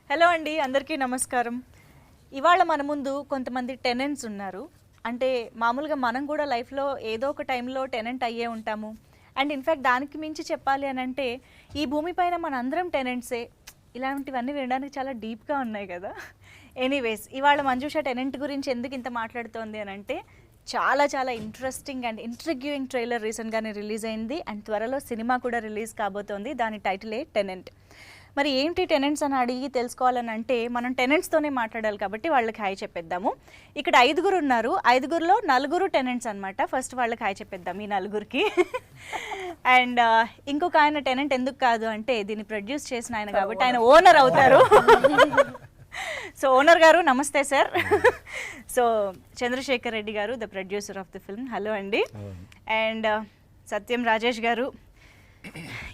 Hello అండి, అందరికీ నమస్కారం. ఇవాళ మన ముందు కొంతమంది టెనెంట్స్ ఉన్నారు. అంటే మామూలుగా మనం కూడా లైఫ్లో ఏదో ఒక టైంలో టెనెంట్ అయ్యే ఉంటాము. అండ్ ఇన్ఫ్యాక్ట్ దానికి మించి చెప్పాలి అని అంటే ఈ భూమిపైన మన అందరం టెనెంట్సే. ఇలాంటివన్నీ వినడానికి చాలా డీప్గా ఉన్నాయి కదా. ఎనీవేస్, ఇవాళ మంజుష టెనెంట్ గురించి ఎందుకు ఇంత మాట్లాడుతోంది అని అంటే చాలా చాలా ఇంట్రెస్టింగ్ అండ్ ఇంట్రిగ్యూయింగ్ ట్రైలర్ రీసెంట్గానే రిలీజ్ అయింది. అండ్ త్వరలో సినిమా కూడా రిలీజ్ కాబోతోంది. దాని టైటిలే టెనెంట్. మరి ఏంటి టెనెంట్స్ అని అడిగి తెలుసుకోవాలని అంటే మనం టెనెంట్స్తోనే మాట్లాడాలి కాబట్టి వాళ్ళకి హాయ్ చెప్పేద్దాము. ఇక్కడ 5 ఉన్నారు. 5లో 4 టెనెంట్స్ అనమాట. ఫస్ట్ వాళ్ళకి హాయ్ చెప్పేద్దాం ఈ 4కి. అండ్ ఇంకొక ఆయన టెనెంట్ ఎందుకు కాదు అంటే దీన్ని ప్రొడ్యూస్ చేసిన ఆయన కాబట్టి ఆయన ఓనర్ అవుతారు. సో ఓనర్ గారు నమస్తే సార్. సో చంద్రశేఖర్ రెడ్డి గారు, the producer of the film. Hello అండి. అండ్ సత్యం రాజేష్ గారు,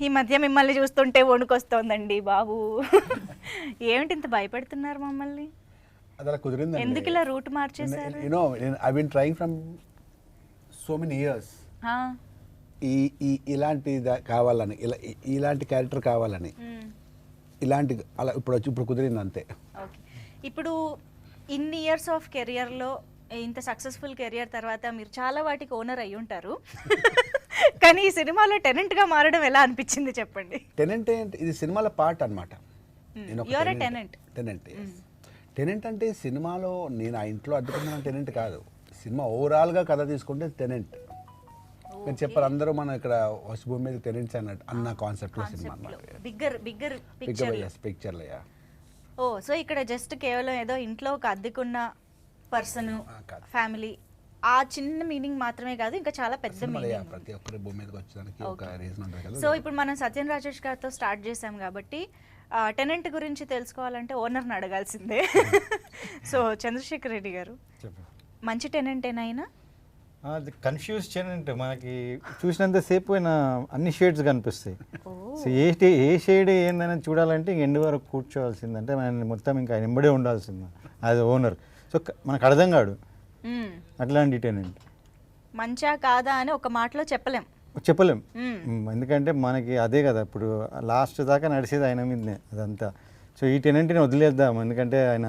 ఈ మధ్య మిమ్మల్ని చూస్తుంటే వణుకొస్తోందండి బాబు. ఏమిటి ఇంత భయపెడుతున్నారు మమ్మల్ని? అదలా కుదిరింది. ఎందుకు ఇలా రూట్ మార్చేశారు? I been trying from so many years ఇలాంటి కావాలని, ఇలాంటి క్యారెక్టర్ కావాలని, ఇలాంటి అలా ఇప్పుడు కుదిరింది అంతే. ఓకే, ఇప్పుడు ఇన్ని ఇయర్స్ ఆఫ్ కెరియర్లో ఇంత సక్సెస్ఫుల్ కెరియర్ తర్వాత మీరు చాలా వాటికి ఓనర్ అయ్యి ఉంటారు. కానీ ఈ సినిమాలో టెనెంట్గా మారడం ఎలా అనిపించింది చెప్పండి. టెనెంట్ ఇది సినిమాల పార్ట్ అనమాట. టెనెంట్ అంటే సినిమాలో నేను ఆ ఇంట్లో అడ్డుకున్న టెనెంట్ కాదు. సినిమా ఓవరాల్గా కథ తీసుకుంటే టెనెంట్. నేను చెప్పారు అందరూ మనం ఇక్కడ వస్తు భూమి మీద టెనెంట్స్ అన్న కాన్సెప్ట్లో సినిమా పిక్చర్లో. ఓ, సో ఇక్కడ జస్ట్ కేవలం ఏదో ఇంట్లో ఒక అద్దెకున్న పర్సన్, ఫ్యామిలీ, ఆ చిన్న మీనింగ్ మాత్రమే కాదు, ఇంకా చాలా పెద్ద మీనింగ్. ప్రతి ఒక్కరి భూమి మీదకి వచ్చడానికి ఒక రీజన్ ఉంటుంది కదా. సో ఇప్పుడు మనం సత్యం రాజేష్ గారితో స్టార్ట్ చేసాం కాబట్టి టెనెంట్ గురించి తెలుసుకోవాలంటే ఓనర్ని అడగాల్సిందే. సో చంద్రశేఖర్ రెడ్డి గారు, మంచి టెనెంటేనైనా? అది కన్ఫ్యూజ్ టెనెంట్. మనకి చూసినంతసేపు ఆయన అన్ని షేడ్స్ కనిపిస్తాయి. సో ఏ షేడ్ ఏందని చూడాలంటే ఇంక ఎండ్ వరకు కూర్చోవాల్సిందంటే ఆయన మొత్తం ఇంకా ఆయన ఎంబడే ఉండాల్సింది యాజ్ ఓనర్. సో మనకు అర్థం కాడు అట్లాంటి టెనెంట్. మంచా కాదా అని ఒక మాటలో చెప్పలేం. ఎందుకంటే మనకి అదే కదా ఇప్పుడు లాస్ట్ దాకా నడిచేది ఆయన మీదనే అదంతా. సో ఈ టెనెంట్ని వదిలేద్దాం. ఎందుకంటే ఆయన,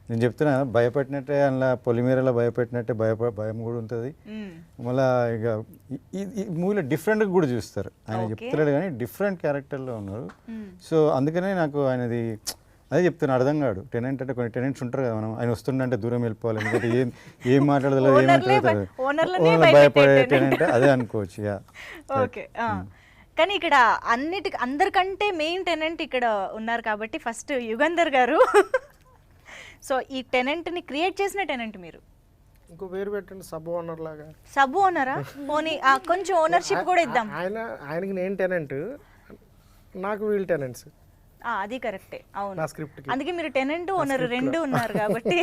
నేను చెప్తున్నా, భయపెట్టినట్టే అలా పొలిమేరలో భయపెట్టినట్టే భయం కూడా ఉంటుంది. మళ్ళీ ఇక ఈ మూవీలో డిఫరెంట్గా కూడా చూస్తారు. ఆయన చెప్తున్నాడు కానీ డిఫరెంట్ క్యారెక్టర్లో ఉన్నారు. సో అందుకనే నాకు ఆయనది అదే చెప్తున్నా, అర్థం కాడు. టెనెంట్ అంటే కొన్ని టెనెంట్స్ ఉంటారు కదా, మనం ఆయన వస్తుండే దూరం వెళ్ళిపోవాలి. ఎందుకంటే ఏం మాట్లాడదు, ఏం మాట్లాడతారు, భయపడే టెనెంట్ అదే అనుకోవచ్చు. ఓకే, కానీ ఇక్కడ అందరికంటే మెయిన్ టెనెంట్ ఇక్కడ ఉన్నారు కాబట్టి ఫస్ట్ యుగంధర్ గారు. సో ఈ టెనెంట్ని క్రియేట్ చేసిన టెనెంట్ మీరు. ఇంకో పేరు పెట్టండి, సబ్ ఓనర్ లాగా. సబ్ ఓనరా? పోనీ కొంచెం ఓనర్షిప్ కూడా ఇద్దాం. ఆయనకి నేను టెనెంట్, నాకు వీళ్ళు టెనెంట్స్. అది కరెక్టే, అవును. నా స్క్రిప్ట్ అందుకే మీరు టెనెంట్ ఓనర్ రెండు ఉన్నారు కాబట్టి.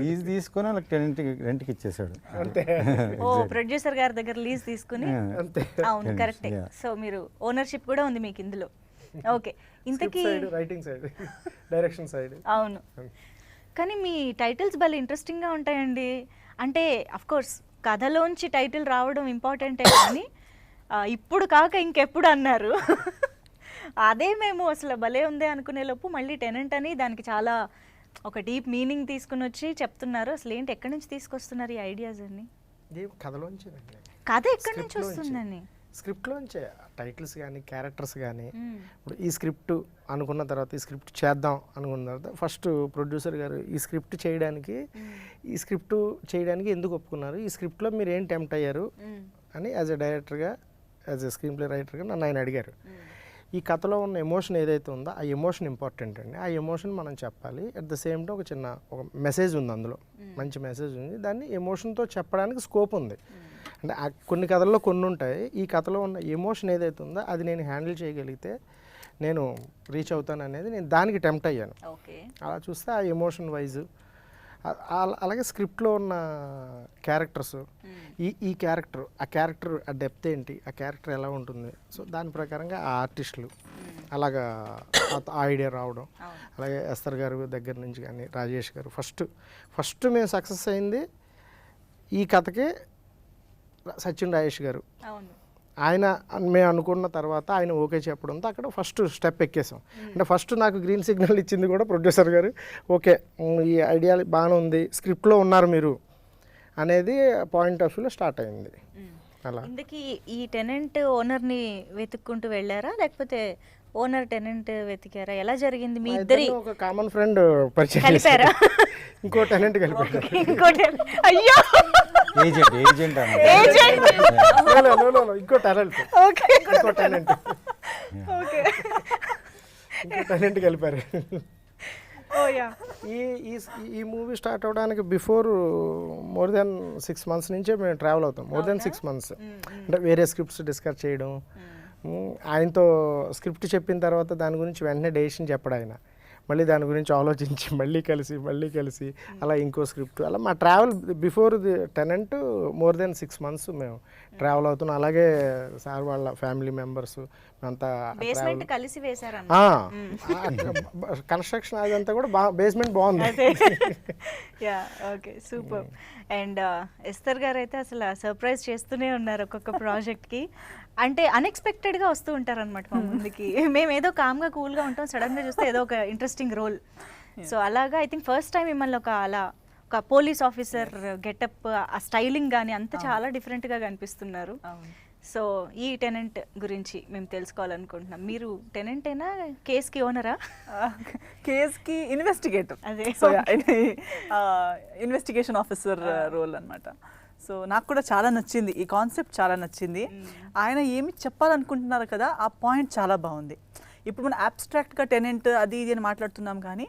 లీజ్ తీసుకొని వాళ్ళకి టెనెంట్ రెంట్కి ఇచ్చేసాడు అంతే. ఓ, ప్రొడ్యూసర్ గారి దగ్గర లీజ్ తీసుకుని. అవును, కరెక్టే. సో మీరు ఓనర్షిప్ కూడా ఉంది మీకు ఇందులో. ఓకే, ఇంతకీ రైటింగ్ సైడ్, డైరెక్షన్ సైడ్. అవును, కానీ మీ టైటిల్స్ భలే ఇంట్రెస్టింగ్గా ఉంటాయండి. అంటే అఫ్కోర్స్ కథలోంచి టైటిల్ రావడం ఇంపార్టెంటే, కానీ ఇప్పుడు కాక ఇంకెప్పుడు అన్నారు. అదే మేము అసలు భలే ఉందే అనుకునే లోపు మళ్ళీ టెనెంట్ అని దానికి చాలా ఒక డీప్ మీనింగ్ తీసుకుని వచ్చి చెప్తున్నారు. అసలు ఏంటి, ఎక్కడి నుంచి తీసుకొస్తున్నారు ఈ ఐడియాస్ అన్ని? కథలోంచి. కథ ఎక్కడి నుంచి వస్తుందని? స్క్రిప్ట్లోంచే టైటిల్స్ కానీ క్యారెక్టర్స్ కానీ. ఇప్పుడు ఈ స్క్రిప్ట్ అనుకున్న తర్వాత, ఈ స్క్రిప్ట్ చేద్దాం అనుకున్న తర్వాత ఫస్ట్ ప్రొడ్యూసర్ గారు ఈ స్క్రిప్ట్ చేయడానికి ఎందుకు ఒప్పుకున్నారు, ఈ స్క్రిప్ట్లో మీరు ఏం టెంప్ట్ అయ్యారు అని యాజ్ ఎ డైరెక్టర్గా, యాజ్ ఎ స్క్రీన్ ప్లే రైటర్గా నన్ను ఆయన అడిగారు. ఈ కథలో ఉన్న ఎమోషన్ ఏదైతే ఉందో ఆ ఎమోషన్ ఇంపార్టెంట్ అండి. ఆ ఎమోషన్ మనం చెప్పాలి. అట్ ద సేమ్ టైం ఒక మెసేజ్ ఉంది అందులో, మంచి మెసేజ్ ఉంది. దాన్ని ఎమోషన్తో చెప్పడానికి స్కోప్ ఉంది. అంటే కొన్ని కథల్లో కొన్ని ఉంటాయి. ఈ కథలో ఉన్న ఎమోషన్ ఏదైతే ఉందో అది నేను హ్యాండిల్ చేయగలిగితే నేను రీచ్ అవుతాను అనేది నేను దానికి టెంప్ట్ అయ్యాను. అలా చూస్తే ఆ ఎమోషన్ వైజ్, అలాగే స్క్రిప్ట్లో ఉన్న క్యారెక్టర్స్, ఈ క్యారెక్టర్, ఆ డెప్త్ ఏంటి, ఆ క్యారెక్టర్ ఎలా ఉంటుంది, సో దాని ప్రకారంగా ఆ ఆర్టిస్టులు అలాగా ఆ ఐడియా రావడం. అలాగే ఎస్తర్ గారు దగ్గర నుంచి కానీ రాజేష్ గారు ఫస్ట్ మేము సక్సెస్ అయింది ఈ కథకే సచిన్ రాజేష్ గారు. ఆయన మేము అనుకున్న తర్వాత ఆయన ఓకే చెప్పడంతో అక్కడ ఫస్ట్ స్టెప్ ఎక్కేసాం. అంటే ఫస్ట్ నాకు గ్రీన్ సిగ్నల్ ఇచ్చింది కూడా ప్రొడ్యూసర్ గారు. ఓకే, ఈ ఐడియా బాగానే ఉంది, స్క్రిప్ట్లో ఉన్నారు మీరు అనేది పాయింట్ ఆఫ్ వ్యూలో స్టార్ట్ అయింది. అలా ఇందుకి ఈ టెనెంట్ ఓనర్ని వెతుక్కుంటూ వెళ్ళారా, లేకపోతే ఓనర్ టెనెంట్ వెతికారా? ఎలా జరిగింది మీ ఇద్దరి? ఒక కామన్ ఫ్రెండ్ పరిచయం కలిపారా? ఇంకో టెనెంట్ కలిపారు. ఇంకోటి అయ్యో ఏజెంట్ ఏజెంట్ ఇంకో టెనెంట్ ఓకే ఇంకో టెనెంట్ ఓకే ఇంకో టెనెంట్ కలిపారు. ఓ యా. ఈ మూవీ స్టార్ట్ అవడానికి బిఫోర్ మోర్ దెన్ 6 months నుంచే మేము ట్రావెల్ అవుతాం. మోర్ దెన్ 6 months అంటే వేరే స్క్రిప్ట్స్ డిస్కస్ చేయడం, ఆయనతో స్క్రిప్ట్ చెప్పిన తర్వాత దాని గురించి వెంటనే డెసిషన్ చెప్పడం, ఆయన మళ్ళీ దాని గురించి ఆలోచించి మళ్ళీ కలిసి అలా ఇంకో స్క్రిప్ట్, అలా మా travel before the tenant more than 6 months మేము ట్రావెల్ అవుతున్నాం. అలాగే సార్ వాళ్ళ ఫ్యామిలీ మెంబర్స్ అంతా బేస్మెంట్ కలిసి వేశారు కన్స్ట్రక్షన్ అదంతా కూడా బేస్మెంట్ బాగుంది. Yeah okay super. And Esther గారు అయితే అసలు సర్ప్రైజ్ చేస్తూనే ఉన్నారు ఒక్కొక్క ప్రాజెక్ట్కి. అంటే అన్ఎక్స్పెక్టెడ్గా వస్తూ ఉంటారు అనమాట మా ముందుకి. మేము ఏదో కామ్గా కూల్గా ఉంటాం, సడన్గా చూస్తే ఏదో ఒక ఇంట్రెస్టింగ్ రోల్. సో అలాగా ఐ థింక్ ఫస్ట్ టైం మిమ్మల్ని ఒక పోలీస్ ఆఫీసర్ గెటప్, ఆ స్టైలింగ్ కానీ అంతా చాలా డిఫరెంట్గా కనిపిస్తున్నారు. సో ఈ టెనెంట్ గురించి మేము తెలుసుకోవాలనుకుంటున్నాం. మీరు టెనెంటేనా, కేస్కి ఓనరా? కేస్కి ఇన్వెస్టిగేటర్, అదే. సో ఇన్వెస్టిగేషన్ ఆఫీసర్ రోల్ అనమాట. సో నాకు కూడా చాలా నచ్చింది, ఈ కాన్సెప్ట్ చాలా నచ్చింది. ఆయన ఏమి చెప్పాలనుకుంటున్నారు కదా, ఆ పాయింట్ చాలా బాగుంది. ఇప్పుడు మనం అబ్స్ట్రాక్ట్గా టెనెంట్ అది ఇది అని మాట్లాడుతున్నాం, కానీ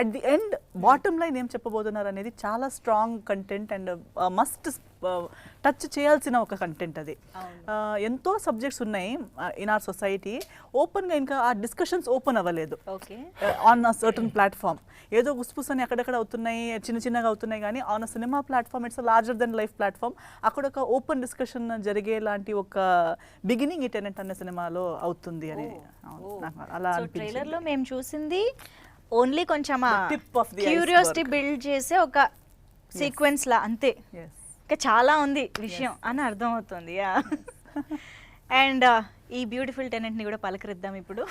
at the end bottom line ఏం చెప్పబోతున్నారు అనేది చాలా strong content and must touch చేయాల్సిన ఒక కంటెంట్ అది. ఎంతో సబ్జెక్ట్స్ ఉన్నాయి ఇన్ ఆర్ సొసైటీ, ఓపెన్గా ఇంకా ఆ డిస్కషన్స్ ఓపెన్ అవ్వలేదు ఆన్ అ సర్టన్ ప్లాట్ఫామ్. ఏదో గుస్పుసని అక్కడక్కడ అవుతున్నాయి, చిన్నగా అవుతున్నాయి, కానీ on a cinema platform it's larger than life platform. అక్కడ ఒక ఓపెన్ డిస్కషన్ జరిగేలాంటి ఒక బిగినింగ్ ఈ టెనెంట్ అనే సినిమాలో అవుతుంది అని అలా ట్రైలర్ లో మేము చూసింది ఓన్లీ కొంచెం tip of the curiosity build చేసే ఒక సీక్వెన్స్ లా అంతే. ఇంకా చాలా ఉంది విషయం అని అర్థం అవుతుంది. అండ్ ఈ బ్యూటిఫుల్ టెనెంట్ని కూడా పలకరిద్దాం ఇప్పుడు.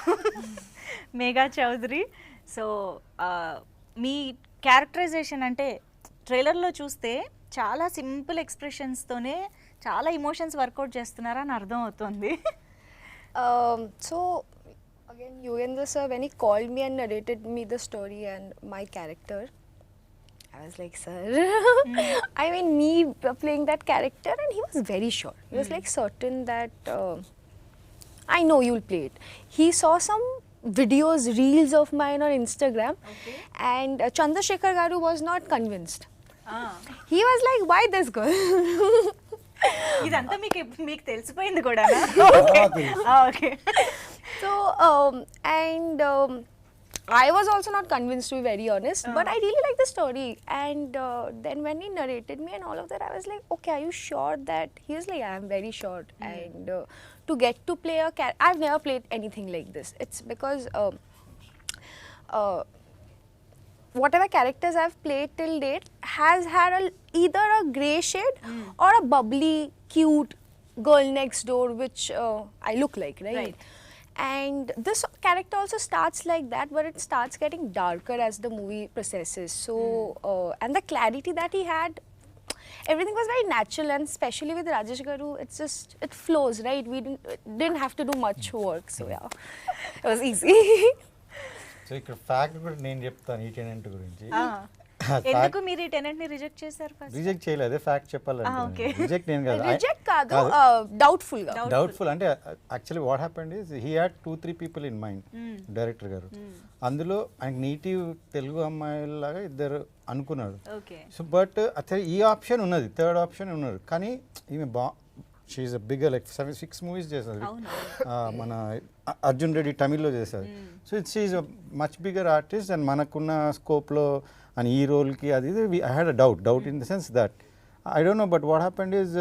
మేఘా చౌదరి. సో మీ క్యారెక్టరైజేషన్ అంటే ట్రైలర్లో చూస్తే చాలా సింపుల్ ఎక్స్ప్రెషన్స్తోనే చాలా ఇమోషన్స్ వర్కౌట్ చేస్తున్నారా అని అర్థం అవుతుంది. So again, Yugandhar sir, when he called me and narrated me the story and my character, I was like, sir, I mean, me playing that character, and he was very sure. He was like certain that I know you'll play it. He saw some videos, reels of mine on Instagram, and Chandrasekhar Garu was not convinced. He was like, why this girl? ఇదంతా మీకు తెలిసిపోయింది కూడా. Okay. So I was also not convinced, to be very honest, but I really liked the story. And then when he narrated me and all of that, I was like, okay, are you sure that? He was like, I am very sure. And to get to play a character, I've never played anything like this. It's because whatever characters I've played till date has had either a grey shade or a bubbly, cute girl next door, which I look like, right? And this character also starts like that, but it starts getting darker as the movie processes. So, and the clarity that he had, everything was very natural, and especially with Rajesh Garu, it's just, it flows, right? We didn't have to do much work, so yeah, it was easy. So ఇక్కడ fact కూడా నేను చెప్తాను ఈ tenant గురించి. ఎందుకు మీరు ఈ tenant ని రిజెక్ట్ చేశారు? ఫస్ట్ రిజెక్ట్ చేయలేదు, అదే ఫ్యాక్ట్ చెప్పాలంటే. రిజెక్ట్ నేను కాదు, Reject kaadu, doubtful ga. Doubtful. అంటే actually what happened is he had 2-3 people in mind, director గారు. అందులో ఆయనకి నేటివ్ తెలుగు అమ్మాయిలాగా ఇద్దరు అనుకున్నాడు. సో బట్ అసలు ఈ ఆప్షన్ ఉన్నది, థర్డ్ ఆప్షన్ ఉన్నారు, కానీ ఈమె she's a bigger like 7-6 movies చేశారు. మన అర్జున్ రెడ్డి తమిళ్లో చేశారు. So she's a much bigger artist, and మనకున్న స్కోప్లో అని ఈ రోల్కి అది I had a doubt in the sense that I don't know, but what happened is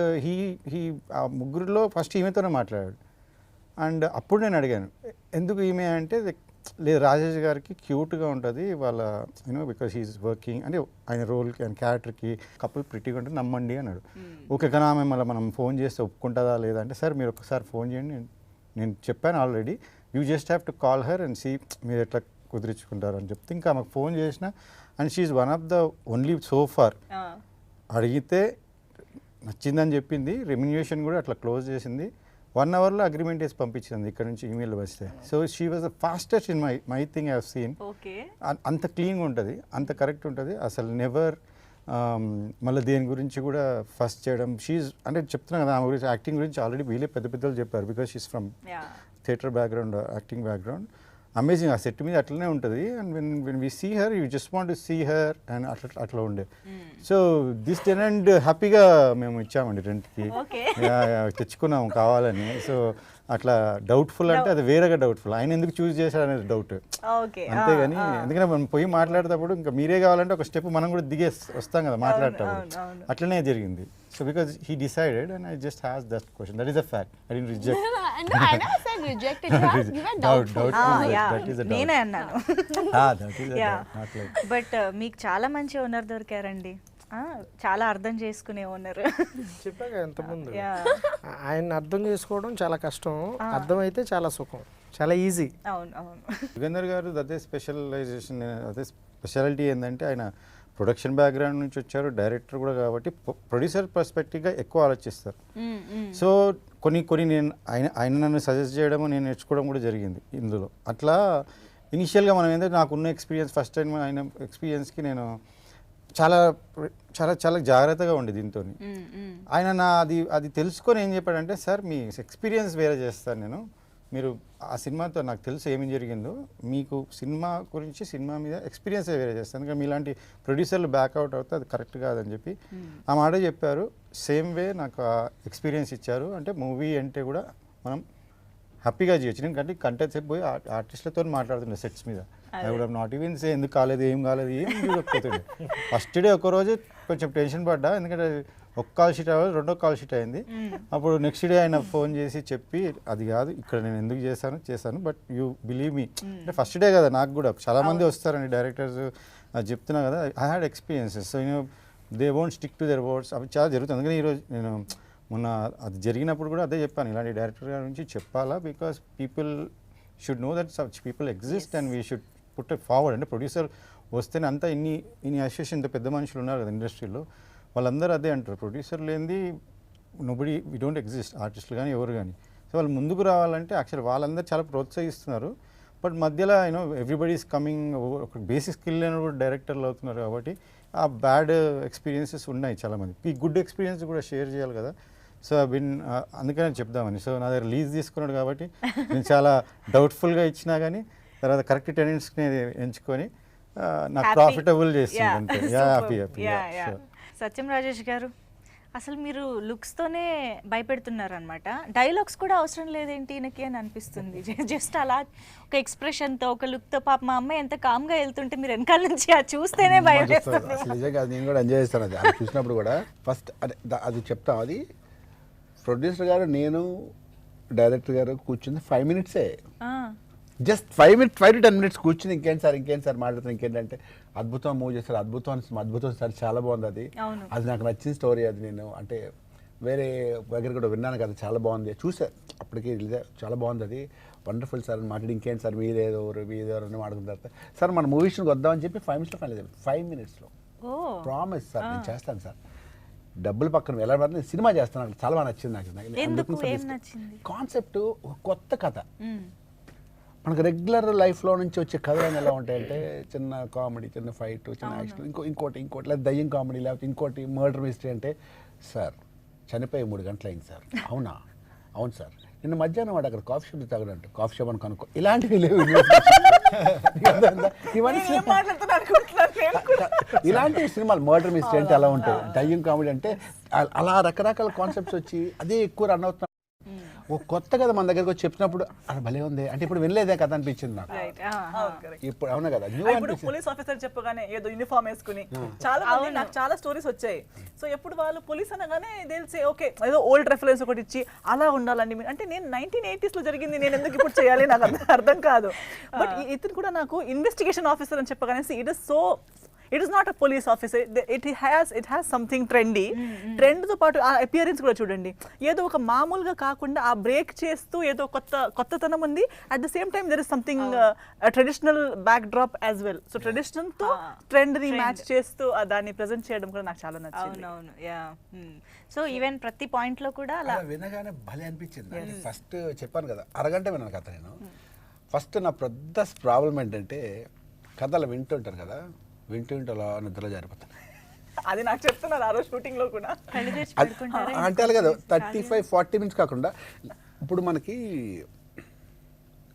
he ఆ ముగ్గురిలో ఫస్ట్ ఈమెతోనే మాట్లాడాడు. అండ్ అప్పుడు నేను అడిగాను ఎందుకు ఈమె అంటే లేదు రాజేష్ గారికి క్యూట్గా ఉంటుంది వాళ్ళ యూనో బికాస్ హీఈస్ వర్కింగ్ అంటే ఆయన రోల్కి ఆయన క్యారెక్టర్కి కపుల్ ప్రిటీగా ఉంటే నమ్మండి అన్నాడు. ఓకే కానీ ఆమె మళ్ళీ మనం ఫోన్ చేస్తే ఒప్పుకుంటుందా లేదా అంటే సార్ మీరు ఒకసారి ఫోన్ చేయండి, నేను చెప్పాను already, you just have to call her and see మీరు ఎట్లా కుదిరించుకుంటారు అని చెప్తే ఇంకా ఆమెకు ఫోన్ చేసిన and she's one of the only so far అడిగితే నచ్చిందని చెప్పింది, రెమ్యునేషన్ కూడా అట్లా క్లోజ్ చేసింది, 1 అవర్లో అగ్రిమెంట్ వేసి పంపించింది ఇక్కడ నుంచి ఈమెయిల్ వస్తే. So she was the fastest in my thing I have seen. Okay, అంత క్లీన్గా ఉంటుంది, అంత కరెక్ట్ ఉంటుంది, అసలు నెవర్ మళ్ళీ దేని గురించి కూడా ఫస్ట్ చేయడం. షీఈ్ అంటే చెప్తున్నా కదా ఆమె గురించి యాక్టింగ్ గురించి ఆల్రెడీ వీళ్ళే పెద్ద పెద్దలు చెప్పారు because she's from theatre background, acting background. Amazing ఆ సెట్ మీద అట్లనే ఉంటుంది. And when we see her you just want to see her and అట్లా ఉండే. సో దిస్ టెనెంట్ హ్యాపీగా మేము ఇచ్చామండి రెంట్కి, తెచ్చుకున్నాము కావాలని. సో అట్లా డౌట్ఫుల్ అంటే అది వేరేగా డౌట్ఫుల్, ఆయన ఎందుకు చూస్ చేశాడు అనేది డౌట్ అంతేగాని, ఎందుకంటే మనం పోయి మాట్లాడేటప్పుడు ఇంకా మీరే కావాలంటే ఒక స్టెప్ మనం కూడా దిగే వస్తాం కదా మాట్లాడేటప్పుడు, అట్లనే జరిగింది. So because he decided and I just has that question, that is a fact. I didn't reject. No, I never said rejected. You were doubtful. that is a doubt. నేనే అన్నాను. That is a doubt, not like. But మీకు చాలా మంచి owner దొరికారండి, చాలా అర్థం చేసుకునే owner. చెప్పాక ఎంతమంది ఆయన అర్థం చేసుకోవడం చాలా కష్టం, అర్థమైతే చాలా సుఖం, చాలా ఈజీ. అవును అవును. యుగంధర్ గారు అదే స్పెషలైజేషన్, అదే స్పెషాలిటీ ఏంటంటే ఆయన ప్రొడక్షన్ బ్యాక్గ్రౌండ్ నుంచి వచ్చారు, డైరెక్టర్ కూడా కాబట్టి ప్రొడ్యూసర్ పర్స్పెక్టివ్గా ఎక్కువ ఆలోచిస్తారు. సో కొన్ని నేను ఆయన నన్ను సజెస్ట్ చేయడం, నేను నేర్చుకోవడం కూడా జరిగింది ఇందులో. అట్లా ఇనిషియల్గా మనం ఏంటంటే నాకున్న ఎక్స్పీరియన్స్, ఫస్ట్ టైం ఆయన ఎక్స్పీరియన్స్కి నేను చాలా చాలా చాలా జాగ్రత్తగా ఉండే దీంతో. ఆయన అది తెలుసుకొని ఏం చెప్పాడంటే, సార్ మీ ఎక్స్పీరియన్స్ వేరే చేస్తాను నేను, మీరు ఆ సినిమాతో నాకు తెలుసు ఏమి జరిగిందో, మీకు సినిమా గురించి సినిమా మీద ఎక్స్పీరియన్స్ వేరే చేస్తాను, ఎందుకంటే మీలాంటి ప్రొడ్యూసర్లు బ్యాక్అవుట్ అవుతే అది కరెక్ట్ కాదని చెప్పి ఆ మాట చెప్పారు. సేమ్ వే నాకు ఆ ఎక్స్పీరియన్స్ ఇచ్చారు. అంటే మూవీ అంటే కూడా మనం హ్యాపీగా చేయొచ్చు. నేను కంటే సేపు పోయి ఆర్టిస్టులతో మాట్లాడుతుండే సెట్స్ మీద, I would have not even say ఎందుకు కాలేదు ఏం చూడకపోతుండే. ఫస్ట్ డే ఒకరోజు కొంచెం టెన్షన్ పడ్డా, ఎందుకంటే ఒక కాల్ షీట్ అవ్వాలి, 2వ కాల్ షీట్ అయింది. అప్పుడు నెక్స్ట్ డే ఆయన ఫోన్ చేసి చెప్పి, అది కాదు ఇక్కడ నేను ఎందుకు చేశాను బట్ యూ బిలీవ్ మీ అంటే ఫస్ట్ డే కదా, నాకు కూడా చాలామంది వస్తారండి డైరెక్టర్స్, అది చెప్తున్నా కదా, I had experiences. So you know they won't stick to their words, అవి చాలా జరుగుతుంది. అందుకని ఈరోజు నేను మొన్న అది జరిగినప్పుడు కూడా అదే చెప్పాను, ఇలాంటి డైరెక్టర్ గారి నుంచి చెప్పాలా, because people should know that such people exist and we should put it forward. అంటే ప్రొడ్యూసర్ వస్తేనే అంతా ఇన్ని అసోసియేషన్, ఇంత పెద్ద మనుషులు ఉన్నారు కదా ఇండస్ట్రీలో, వాళ్ళందరూ అదే అంటారు, ప్రొడ్యూసర్ లేనిది నోబడి వీ డోంట్ ఎగ్జిస్ట్, ఆర్టిస్టులు కానీ ఎవరు కానీ. సో వాళ్ళు ముందుకు రావాలంటే యాక్చువల్ వాళ్ళందరూ చాలా ప్రోత్సహిస్తున్నారు, బట్ మధ్యలో ఎవ్రీబడి ఈస్ కమింగ్, ఒక బేసిక్ స్కిల్ లేని కూడా డైరెక్టర్లు అవుతున్నారు. కాబట్టి ఆ బ్యాడ్ ఎక్స్పీరియన్సెస్ ఉన్నాయి చాలామంది, ఈ గుడ్ ఎక్స్పీరియన్స్ కూడా షేర్ చేయాలి కదా. సో అందుకనే చెప్దామని. సో నా దగ్గర లీజ్ తీసుకున్నాడు కాబట్టి నేను చాలా డౌట్ఫుల్గా ఇచ్చినా కానీ తర్వాత కరెక్ట్ టెనెంట్స్ని ఎంచుకొని నాకు ప్రాఫిటబుల్ చేస్తుంది. హ్యాపీ. సత్యం రాజేష్ గారు, అసలు మీరు లుక్స్తోనే భయపెడుతున్నారనమాట, డైలాగ్స్ కూడా అవసరం లేదేంటి ఈయనకి అని అనిపిస్తుంది. జస్ట్ అలా ఒక ఎక్స్ప్రెషన్తో, ఒక లుక్తో, పాప మా అమ్మాయి ఎంత కామ్గా వెళ్తుంటే మీరు వెనకాల నుంచి అది చూస్తేనే భయం వేస్తుంది. నిజంగా అది నేను కూడా ఎంజాయ్ చేస్తాను, అది చూసినప్పుడు కూడా. ఫస్ట్ అది చెప్తాం, అది ప్రొడ్యూసర్ గారు నేను డైరెక్టర్ గారు కూర్చుంది 5 minutes, జస్ట్ 5 to 10 minutes కూర్చుని ఇంకేంటి సార్ మాట్లాడుతాను, ఇంకేంటంటే అద్భుతం మూవ్ చేస్తారు, అద్భుతం సార్ చాలా బాగుంది, అది నాకు నచ్చిన స్టోరీ, అది నేను అంటే వేరే దగ్గర కూడా విన్నాను కదా, చాలా బాగుంది, చూసా అప్పటికి చాలా బాగుంది, అది వండర్ఫుల్ సార్ అని మాట్లాడి, ఇంకేంటి సార్ మీరేదోరని మాట్లాడుకున్న తర్వాత సార్ మన మూవీస్ని వద్దామని చెప్పి 5 minutes ఫైనల్ అయిపోయింది. 5 minutes ప్రామిస్ సార్ నేను చేస్తాను సార్, డబ్బులు పక్కన ఎలా పడితే సినిమా చేస్తాను, నాకు చాలా బాగా నచ్చింది. నాకు కాన్సెప్ట్ ఒక కొత్త కథ, మనకు రెగ్యులర్ లైఫ్లో నుంచి వచ్చే కథలు ఎలా ఉంటాయంటే చిన్న కామెడీ, చిన్న ఫైట్, చిన్న యాక్షన్, ఇంకోటి లేదా దయ్యం కామెడీ, లేకపోతే ఇంకోటి మర్డర్ మిస్టరీ. అంటే సార్ చనిపోయి 3 గంటలు అయింది సార్, అవును సార్, నిన్న మధ్యాహ్నం వాడు అక్కడ కాఫీ షాప్ తాగడంట, కాఫీ షాప్ అని కనుక్కో, ఇలాంటివి లేవు. ఇలాంటి సినిమాలు మర్డర్ మిస్టరీ అంటే అలా ఉంటాయి, దయ్యం కామెడీ అంటే అలా రకరకాల కాన్సెప్ట్స్ వచ్చి అదే ఎక్కువ రన్ అవుతున్నాయి. ఒక కొత్త కథ మన దగ్గరకు వచ్చి చెప్పినప్పుడు అది భలే ఉంది అంటే ఇప్పుడు వినలేదే కథ అనిపించింది నాకు రైట్ అవును, correct. ఇప్పుడు అవునా కదా న్యూ ఇప్పుడు అనిపించింది పోలీస్ ఆఫీసర్ చెప్పగానే ఏదో యూనిఫామ్ వేసుకుని చాలా మంది నాకు చాలా స్టోరీస్ వచ్చాయి. సో ఎప్పుడు వాళ్ళు పోలీస్ అనగానే తెలిసే ఓకే ఏదో ఓల్డ్ రెఫరెన్స్ ఒకటి ఇచ్చి అలా ఉండాలండి అంటే నేను 1980s లో జరిగింది నేను ఎందుకు ఇప్పుడు చేయాలి నాకు అర్థం కాదు. బట్ ఇతను కూడా నాకు ఇన్వెస్టిగేషన్ ఆఫీసర్ అని చెప్పగానే it is not a police officer, it has something trendy. ట్రెండ్తో పాటు ఆ అపియరెన్స్ కూడా చూడండి, ఏదో ఒక మామూలుగా కాకుండా ఆ బ్రేక్ చేస్తూ ఏదో కొత్తతనం ఉంది. At the same time there is something traditional backdrop as well. So ట్రెడిషనల్తో ట్రెండ్ని మ్యాచ్ చేస్తూ దాన్ని ప్రజెంట్ చేయడం కూడా నాకు చాలా నచ్చింది. అవునవును యా. సో ఈవెన్ ప్రతి పాయింట్ లో కూడా అలా అలా వినగానే భలే అనిపించింది. ఫస్ట్ చెప్పాను కదా అరగంట విన్నాను కథ నేను. ఫస్ట్ నా పెద్ద ప్రాబ్లం ఏంటంటే కథలు వింటుంటాను కదా, వింటూ అలా నిద్రలో జారిపోతాను. అది నాకు చెప్తున్నారు ఆ రోజు షూటింగ్ లో కూడా. కళ్ళు తెరిచి పడుకుంటారా? అంటే అలా కదా 35-40 మినిట్స్ కాకుండా ఇప్పుడు మనకి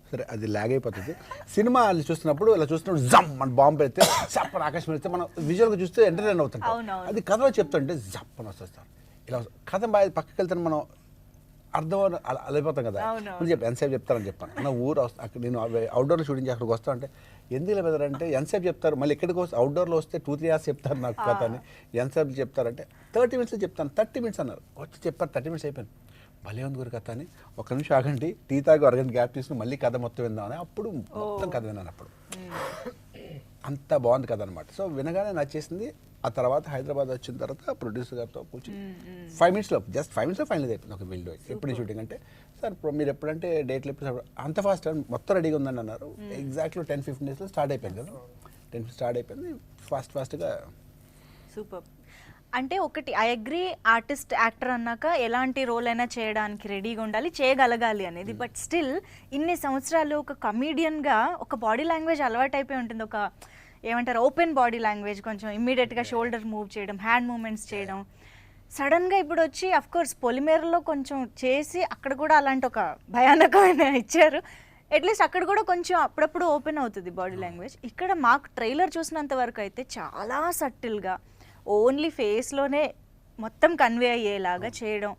సరే అది లాగ్ అయిపోతుంది. సినిమా చూస్తున్నప్పుడు ఇలా చూస్తున్నప్పుడు జమ్ మన బాంబు పెడితే జప్పని ఆకాశం పెడితే మనం విజువల్గా చూస్తే ఎంటర్టైన్ అవుతుంటాం. అది కథలో చెప్తుంటే జప్పని వస్తాం. ఇలా కథ బాగా పక్కకి వెళ్తాను మనం అర్థం అలా అయిపోతాం కదా. ఎంతసేపు చెప్తారని చెప్పాను నా ఊరు అక్కడ నేను అవుట్డోర్లో షూటింగ్ చేసి అక్కడికి వస్తా అంటే ఎందుకు ఇలా బెదరంటే ఎంతసేపు చెప్తారు, మళ్ళీ ఎక్కడికి వస్తే అవుట్డోర్లో వస్తే 2-3 hours చెప్తారు నాకు కథ అని. ఎంతసేపు చెప్తారంటే 30 minutes చెప్తాను. 30 minutes అన్నారు, వచ్చి చెప్పారు 30 minutes అయిపోయింది. భలే ఉంది గురి కథ అని ఒక నిమిషం ఆగండి టీ తాగి అరగంట గ్యాప్ తీసుకుని మళ్ళీ కథ మొత్తం విందామని అప్పుడు మొత్తం కథ విన్నాను. అప్పుడు అంత బాగుంది కథ అనమాట. సో వినగానే నచ్చేసింది. ఆ తర్వాత హైదరాబాద్ వచ్చిన తర్వాత ప్రొడ్యూసర్ గారితో కూర్చొని 5 minutes జస్ట్ 5 minutes ఫైనల్ అయిపోయింది. ఒక వీళ్ళు ఎప్పుడు షూటింగ్ అంటే సార్ మీరు ఎప్పుడంటే డేట్లు ఎప్పుడు అంత ఫాస్ట్ మొత్తం రెడీగా ఉందని అన్నారు. ఎగ్జాక్ట్లీ 10-15 daysలో స్టార్ట్ అయిపోయింది కదా. 10 స్టార్ట్ అయిపోయింది ఫాస్ట్గా. సూపర్. అంటే ఒకటి ఐ అగ్రీ, ఆర్టిస్ట్ యాక్టర్ అన్నాక ఎలాంటి రోల్ అయినా చేయడానికి రెడీగా ఉండాలి, చేయగలగాలి అనేది. బట్ స్టిల్ ఇన్ని సంవత్సరాలు ఒక కమీడియన్గా ఒక బాడీ లాంగ్వేజ్ అలవాటు అయిపోయి ఉంటుంది. ఒక ఏమంటారు ఓపెన్ బాడీ లాంగ్వేజ్, కొంచెం ఇమ్మీడియట్గా షోల్డర్ మూవ్ చేయడం, హ్యాండ్ మూమెంట్స్ చేయడం. సడన్గా ఇప్పుడు వచ్చి అఫ్కోర్స్ పొలిమేరలో కొంచెం చేసి అక్కడ కూడా అలాంటి ఒక భయానకమైన ఇచ్చారు. అట్లీస్ట్ అక్కడ కూడా కొంచెం అప్పుడప్పుడు ఓపెన్ అవుతుంది బాడీ లాంగ్వేజ్. ఇక్కడ మాకు ట్రైలర్ చూసినంత వరకు అయితే చాలా సటిల్గా ఓన్లీ ఫేస్లోనే మొత్తం కన్వే అయ్యేలాగా చేయడం.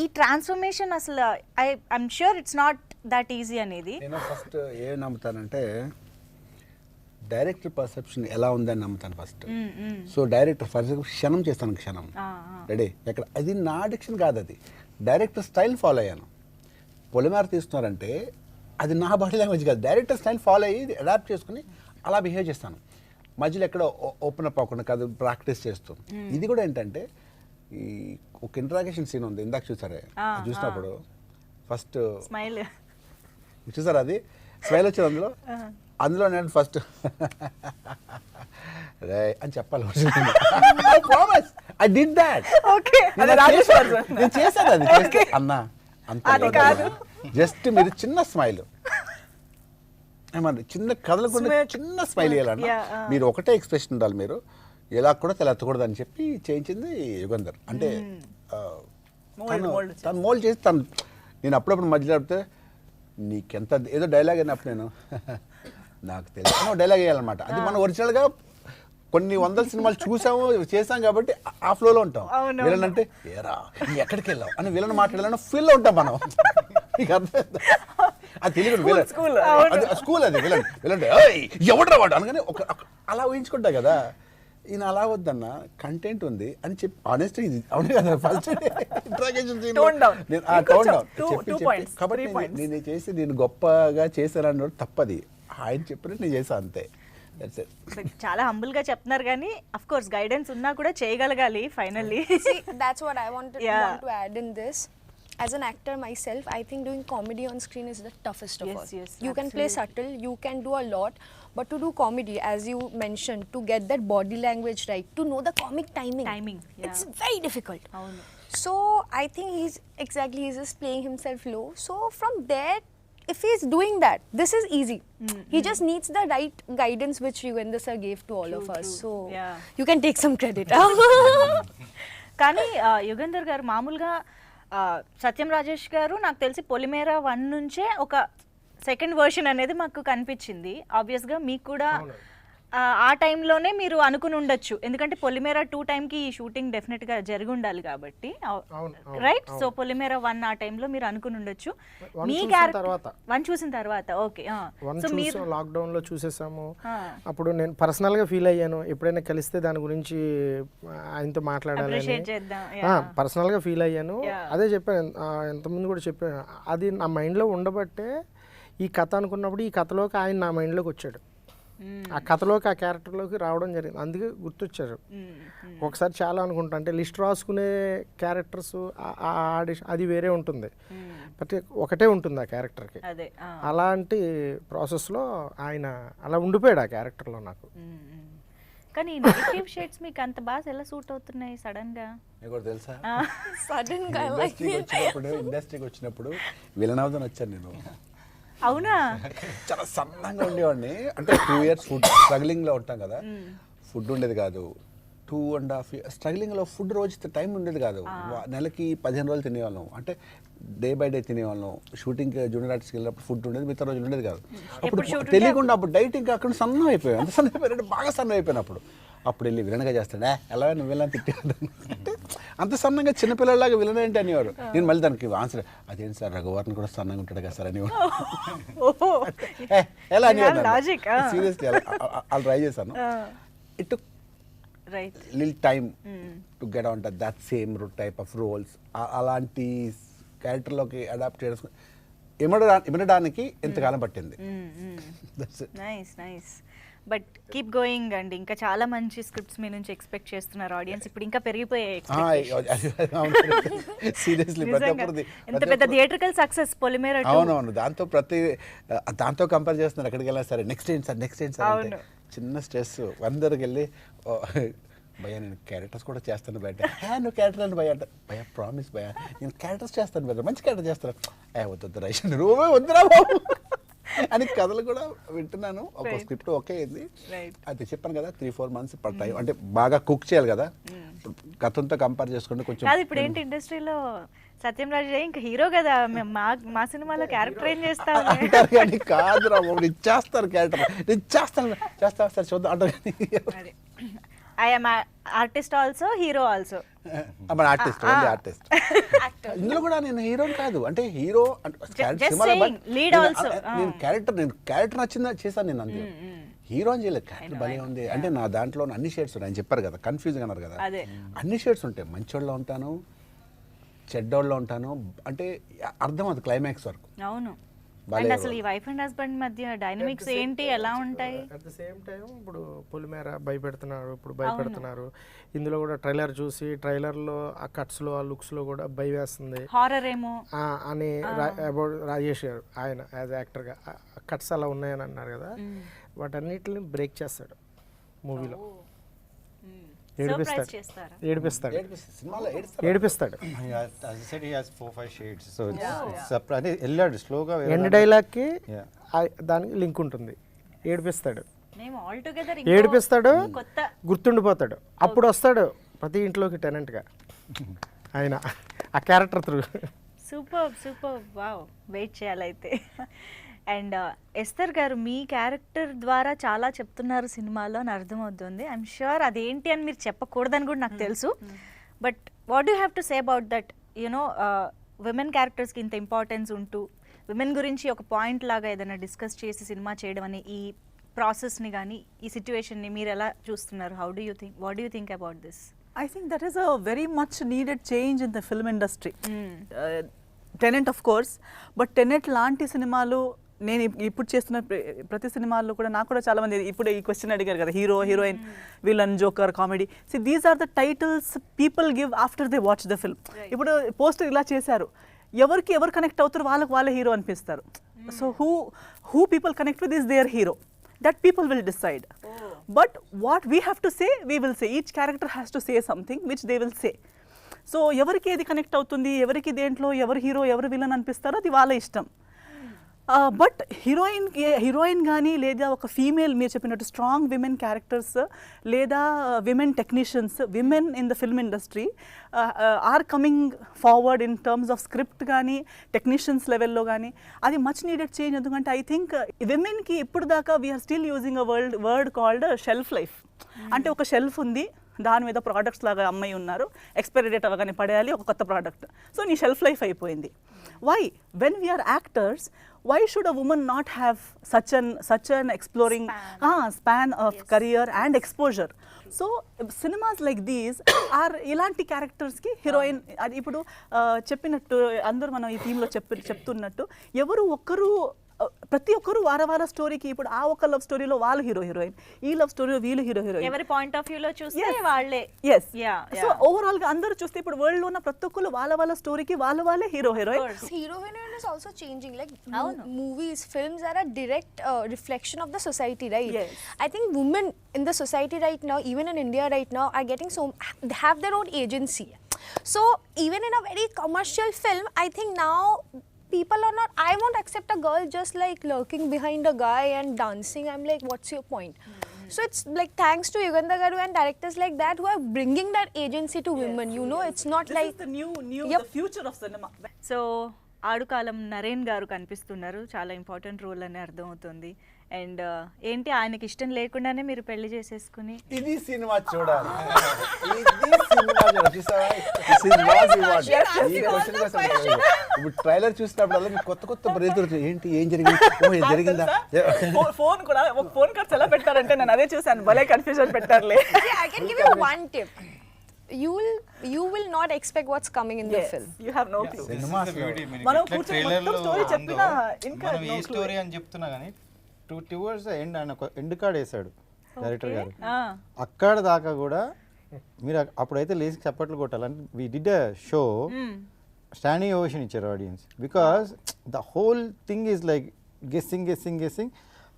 ఈ ట్రాన్స్ఫర్మేషన్ అసలు I'm sure it's not that easy అనేది. నేను ఫస్ట్ ఏం నమ్ముతానంటే డైరెక్టర్ పర్సెప్షన్ ఎలా ఉందని నమ్ముతాను ఫస్ట్. సో డైరెక్టర్ ఫస్ట్ క్షణం చేస్తాను, క్షణం రెడీ ఎక్కడ అది నా డిక్షన్ కాదు, అది డైరెక్టర్ స్టైల్ ఫాలో అయ్యాను. పొలిమేర తీస్తున్నారంటే అది నా బాడీ లాంగ్వేజ్ కాదు, డైరెక్టర్ స్టైల్ ఫాలో అయ్యి అడాప్ట్ చేసుకుని అలా బిహేవ్ చేస్తాను. మధ్యలో ఎక్కడ ఓపెన్ అప్ అవ్వకుండా కాదు, ప్రాక్టీస్ చేస్తూ. ఇది కూడా ఏంటంటే ఈ ఒక ఇంట్రాగేషన్ సీన్ ఉంది ఇందాక చూసారే, చూసినప్పుడు ఫస్ట్ స్మైల్ చూసారా, అది స్మైల్ వచ్చింది అందులో నేను ఫస్ట్ రే అని చెప్పాలి. I did that. నేను చేశాను అది అన్నా అంత జస్ట్ మీరు చిన్న స్మైల్ ఏమన్నా చిన్న కదలకుండా చిన్న స్మైల్ వేయాలన్నా మీరు ఒకటే ఎక్స్ప్రెషన్ ఉండాలి, మీరు ఎలా కూడా తెలెత్తకూడదు అని చెప్పి చేయించింది యుగంధర్. అంటే తను మోల్డ్ చేసి తను నేను అప్పుడప్పుడు మధ్యలో చెప్తే నీకెంత ఏదో డైలాగ్ అయినప్పుడు నేను నాకు తెలియదు డైలాగ్ వేయాలన్నమాట. అది మనం ఒరిజినల్గా కొన్ని వందల సినిమాలు చూసాము చేసాం కాబట్టి ఆ ఫ్లోలో ఉంటాం. విలన్ అంటే ఏరా ఎక్కడికి వెళ్ళావు అని విలన్ మాట్లాడాలని ఫీల్లో ఉంటాం మనం. నీకు అర్థం అది తెలియదు స్కూల్ అది విలన్ విలన్ ఎవడరా వాడు అనగానే ఒక అలా ఊహించుకుంటా కదా. ఈయన అలా వద్దన్న కంటెంట్ ఉంది అని చెప్పి ఆనెస్ట్ ఇది అవును కదా ఫస్ట్ ఇంట్రాగేషన్ కాబట్టి నేను చేసి నేను గొప్పగా చేశానన్న తప్పది, ఆయన చెప్పినట్టు నేను చేశాను అంతే. చాలా హంబుల్ గా చెప్తున్నారు కానీ అఫ్ కోర్స్ గైడెన్స్ ఉన్నా కూడా చేయగలగాలి finally. That's what I want to add in this. As an actor myself, I think doing comedy on screen is the toughest of all. You can play subtle, you can do a lot, but to do comedy, as you mentioned, to get that body language right, to know the comic timing, it's very difficult. So I think he's just playing himself low. So from there, if he's doing that, this is easy. He just needs the right guidance which Yugandhar sir gave to all of us. So you can take some credit. కానీ యుగంధర్ గారు మామూలుగా సత్యం రాజేష్ గారు నాకు తెలిసి పొలిమేర 1 నుంచే ఒక second version అనేది మాకు కనిపించింది. ఆబ్వియస్గా మీకు కూడా ఆ టైంలోనే మీరు అనుకుని ఉండొచ్చు, ఎందుకంటే పొలిమేర 2 టైంకి ఈ షూటింగ్ డెఫినెట్గా జరిగి ఉండాలి కాబట్టి, రైట్? సో పొలిమేర 1 ఆ టైంలో మీరు అనుకుని ఉండొచ్చు. One మీ చూసిన క్యారెక్టర్ తర్వాత. 1 చూసిన తర్వాత, ఓకే. వన్ సో మీరు చూసాం, లాక్డౌన్లో చూసేసాము. అప్పుడు నేను పర్సనల్గా ఫీల్ అయ్యాను, ఎప్పుడైనా కలిస్తే దాని గురించి ఆయనతో మాట్లాడాలని అప్రిషియేట్ చేద్దాం. పర్సనల్గా ఫీల్ అయ్యాను. అదే చెప్పాను, ఎంతమంది కూడా చెప్పాను, అది నా మైండ్లో ఉండబట్టే ఈ కథ అనుకున్నప్పుడు ఈ కథలోకి ఆయన నా మైండ్లోకి వచ్చాడు. ఆ కథలోకి ఆ క్యారెక్టర్లోకి రావడం జరిగింది, అందుకే గుర్తొచ్చారు. ఒకసారి చాలా అనుకుంటా, అంటే లిస్ట్ రాసుకునే క్యారెక్టర్స్ ఆడిషన్ అది వేరే ఉంటుంది, బట్ ఒకటే ఉంటుంది ఆ క్యారెక్టర్కి. అదే అలాంటి ప్రాసెస్లో ఆయన అలా ఉండిపోయాడు ఆ క్యారెక్టర్లో నాకు. కానీ నెగటివ్ షేడ్స్ మీకు అంత బాగా ఎలా సూట్ అవుతున్నాయి సడన్ గా? మీకు కూడా తెలుసా, Sudden guy like ఇండస్ట్రీకి వచ్చినప్పుడు విలన్ అవుతాను వచ్చాను నేను. అవునా? చాలా సన్నంగా ఉండేవాడిని, అంటే 2 years ఫుడ్ స్ట్రగ్లింగ్లో ఉంటాం కదా, ఫుడ్ ఉండేది కాదు. 2.5 years స్ట్రగ్లింగ్లో ఫుడ్ రోజు టైం ఉండేది కాదు. నెలకి 15 రోజులు తినేవాళ్ళం, అంటే డే బై డే తినేవాళ్ళం. షూటింగ్ జూనియర్ ఆర్టిస్ట్కి వెళ్ళినప్పుడు ఫుడ్ ఉండేది, మిగతా రోజులు ఉండేది కాదు. అప్పుడు తెలియకుండా అప్పుడు డైట్ ఇంకా అక్కడ సన్నం అయిపోయాయి, అంత సన్నం అయిపోయాడు, బాగా సన్నం అయిపోయినప్పుడు. అప్పుడు వెళ్ళి విలన్గా చేస్తాడా, ఎలా నువ్వు విలన్ తిట్టేవాడు అంటే అంత సన్నంగా చిన్నపిల్లలాగా విలన్ ఏంటి అనేవారు. నేను మళ్ళీ దానికి ఆన్సర్, అదేంటి సార్ రఘువర్ని కూడా సన్నంగా ఉంటాడు కదా సార్ అనేవారు. ఎలా అనేవారు సీరియస్లీ, అలా ట్రై చేశాను. It took lil time to get on that same type of roles. అలాంటి క్యారెక్టర్లోకి అడాప్ట్ చేయడం ఇమడడానికి ఎంతకాలం పట్టింది. Nice nice. But keep going అండి, ఇంకా చాలా మంచి స్క్రిప్ట్స్ మీ నుంచి ఎక్స్పెక్ట్ చేస్తున్నారు ఆడియన్స్. ఇప్పుడు ఇంకా పెరిగిపోయాయి. సీరియస్లీ ఎంత పెద్ద థియేట్రికల్ సక్సెస్ పొలిమేర 2. అవునవును, దాంతో కంపేర్ చేస్తున్నారు. ఎక్కడికి వెళ్ళినా సరే నెక్స్ట్ ఏంటి సార్ నెక్స్ట్ ఏంటి సార్ అంటే చిన్న స్ట్రెస్. అందరికి వెళ్ళి భయ నేను క్యారెక్టర్స్ కూడా చేస్తాను బయట, నువ్వు క్యారెక్టర్ అని భయ అంటే, భయ ప్రామిస్ భయ నేను క్యారెక్టర్స్ చేస్తాను బయట, మంచి క్యారెక్టర్ చేస్తాను. వద్దు రైషన్ రూమే వద్దురా బాబు అని కథలు కూడా వింటున్నాను. ఒక స్క్రిప్ట్ ఓకే అయింది, అది చెప్పాను కదా 3-4 months పడతాయి, అంటే బాగా కుక్ చేయాలి కదా. గతంతో కంపేర్ చేసుకుంటే కొంచెం. ఇప్పుడు ఏంటి ఇండస్ట్రీలో సత్యం రాజు ఇంకా హీరో కదా, మా సినిమాలో క్యారెక్టర్ ఏం చేస్తావు అంటారు కానీ కాదురా బాబు, నేను చేస్తాను క్యారెక్టర్, నేను చేస్తాను సార్ చూద్దాం అంటారు కానీ I'm artist also, hero also. మన ఆర్టిస్ట్, ఓన్లీ ఆర్టిస్ట్. ఇందులో కూడా నేను హీరో కాదు, అంటే హీరో నేను క్యారెక్టర్ నచ్చిందా చేశాను నేను, అందులో హీరో అని చేయలేదు. క్యారెక్టర్ భలే ఉంది అంటే నా దాంట్లో అన్ని షేడ్స్ ఉన్నాయి. ఆయన చెప్పారు కదా, కన్ఫ్యూజ్గా అన్నారు కదా, అన్ని షేడ్స్ ఉంటాయి. మంచోళ్ళలో ఉంటాను, చెడ్డోళ్ళలో ఉంటాను, అంటే అర్థం అది క్లైమాక్స్ వరకు. అవును. అండ్ అసలు ఈ వైఫ్ అండ్ హస్బెండ్ మధ్య డైనమిక్స్ ఏంటి, ఎలా ఉంటాయి? అట్ ద సేమ్ టైం ఇప్పుడు పొలిమేర భయపెడుతున్నారు, ఇప్పుడు భయపెడుతున్నారు. ఇందులో కూడా ట్రైలర్ చూసి ట్రైలర్లో ఆ కట్స్లో ఆ లుక్స్లో కూడా భయ వేస్తుంది, హారర్ ఏమో అని అబౌట్ రాజేష్ గారు ఆయన యాజ్ యాక్టర్గా కట్స్ అలా ఉన్నాయని అన్నారు కదా, వాటన్నిటిని బ్రేక్ చేస్తాడు మూవీలో. ఏడిపిస్తాడు. అదే వెళ్ళాడు స్లోగా. ఎండ్ డైలాగ్కి దానికి లింక్ ఉంటుంది, ఏడిపిస్తాడు, గుర్తుండిపోతాడు. అప్పుడు వస్తాడు ప్రతి ఇంట్లోకి టెనెంట్గా ఆయన ఆ character through. Super wow, wait చేయాలైతే. అండ్ ఎస్తర్ గారు, మీ క్యారెక్టర్ ద్వారా చాలా చెప్తున్నారు సినిమాలో అని అర్థమవుతుంది. ఐఎమ్ ష్యూర్ అదేంటి అని మీరు చెప్పకూడదని కూడా నాకు తెలుసు. But what you have to say about that, you know women క్యారెక్టర్స్కి ఇంత ఇంపార్టెన్స్ ఉంటూ విమెన్ గురించి ఒక పాయింట్ లాగా ఏదైనా డిస్కస్ చేసి సినిమా చేయడం అనే ఈ ప్రాసెస్ని కానీ ఈ సిచ్యువేషన్ని మీరు ఎలా చూస్తున్నారు? How do you think, what do you think about this? I think that is a very much needed change in the film industry. Tenet of course, but Tenet లాంటి సినిమాలు నేను ఇప్పుడు చేస్తున్న ప్రతి సినిమాల్లో కూడా నాకు కూడా చాలా మంది ఇప్పుడు ఈ క్వశ్చన్ అడిగారు కదా, hero heroine villain joker comedy. See these are the titles people give after they watch the film. ఇప్పుడు పోస్టర్ ఇలా చేశారు, ఎవరు కనెక్ట్ అవుతారు వాళ్ళే హీరో అనిపిస్తారు. So who people connect with is their hero, that people will decide. But what we have to say, we will say. Each character has to say something which they will say. So ఎవరికి ఏది connect అవుతుంది, ఎవరికి దేంట్లో ఎవరు hero ఎవరు villain అనిపిస్తారో అది వాళ్ళ ఇష్టం. బట్ హీరోయిన్ కానీ లేదా ఒక ఫీమేల్ మీరు చెప్పినట్టు స్ట్రాంగ్ విమెన్ క్యారెక్టర్స్ లేదా women technicians women in the film industry are coming forward in terms of script కానీ టెక్నీషియన్స్ లెవెల్లో కానీ అది మచ్ నీడెడ్ చేంజ్. ఎందుకంటే ఐ థింక్ విమెన్కి ఇప్పుడు దాకా we are still using a word called shelf life. అంటే ఒక షెల్ఫ్ ఉంది, దాని మీద ప్రోడక్ట్స్ లాగా అమ్మాయి ఉన్నారు, ఎక్స్పైరీ డేట్ అవ్వగానే పడేయాలి ఒక కొత్త ప్రోడక్ట్. సో నీ షెల్ఫ్ లైఫ్ అయిపోయింది. Why when we are actors why should a woman not have such an exploring span of career and exposure? So cinemas like these are ilanti characters ki heroine adi ipudu cheppinattu andaru manam ee theme lo చెప్తున్నట్టు ఎవరు ఒక్కరు ప్రతి ఒక్కరు వార స్టోరీకి ఇప్పుడు ఆ ఒక లవ్ స్టోరీలో వాళ్ళు హీరో హీరోయిన్, ఈ లవ్ స్టోరీలో వీళ్ళు హీరో హీరోయిన్, ఎవరి పాయింట్ ఆఫ్ వ్యూ లో చూస్తే వాళ్ళే. ఎస్. సో ఓవరాల్ గా అందరూ చూస్తే ఇప్పుడు వరల్డ్ లో ఉన్న ప్రతి ఒక్కరు వాళ్ళ స్టోరీకి వాళ్ళే hero heroine. Hero heroine is also changing. Like movies, films are a direct reflection of the society, right? Yes. I think women in the society right now, even in India right now, are getting have their own agency. So even in a very commercial film, I think now people are not, I won't accept a girl just like lurking behind a guy and dancing. I'm like, what's your point? So it's like thanks to Yugandha Garu and directors like that who are bringing that agency to women. You know, it's not This like is the new Yep. the future of cinema. So Aadukalam Naren garu కనిపిస్తున్నారు, చాలా important role అని అర్థమవుతుంది. And ఏంటి ఆయనకి ఇష్టం లేకుండానే మీరు పెళ్లి చేసేసుకుని ఇది సినిమా చూడాలి, ఇది సినిమా చూడాలి. చూసావా? This is what we want. ఈ question కోసం ఇప్పుడు ట్రైలర్ చూసినప్పుడు మీకు కొత్త బ్రేతులు ఏంటి, ఏం జరిగింది, ఓ ఏం జరిగిందా? ఫోన్ కూడా ఒక ఫోన్ కార్డ్స్ ఎలా పెట్టారంటే నేను అదే చూసాను, భలే confusion పెట్టారులే. See, I can give you one tip. You will not expect what's coming in the film. You have no clue. Cinema మనం కూర్చొని మొత్తం స్టోరీ చెప్పినా ఇంకా మనం ఈ స్టోరీ అని చెప్తున్నా కానీ టువర్డ్స్ ద ఎండ్ ఆయన ఒక ఎండ్ కార్డ్ వేసాడు డైరెక్టర్ గారు. అక్కడ దాకా కూడా మీరు అప్పుడైతే లేచి చప్పట్లు కొట్టాలని we did a show standing ovation ఇచ్చారు audience, because the whole thing is like guessing.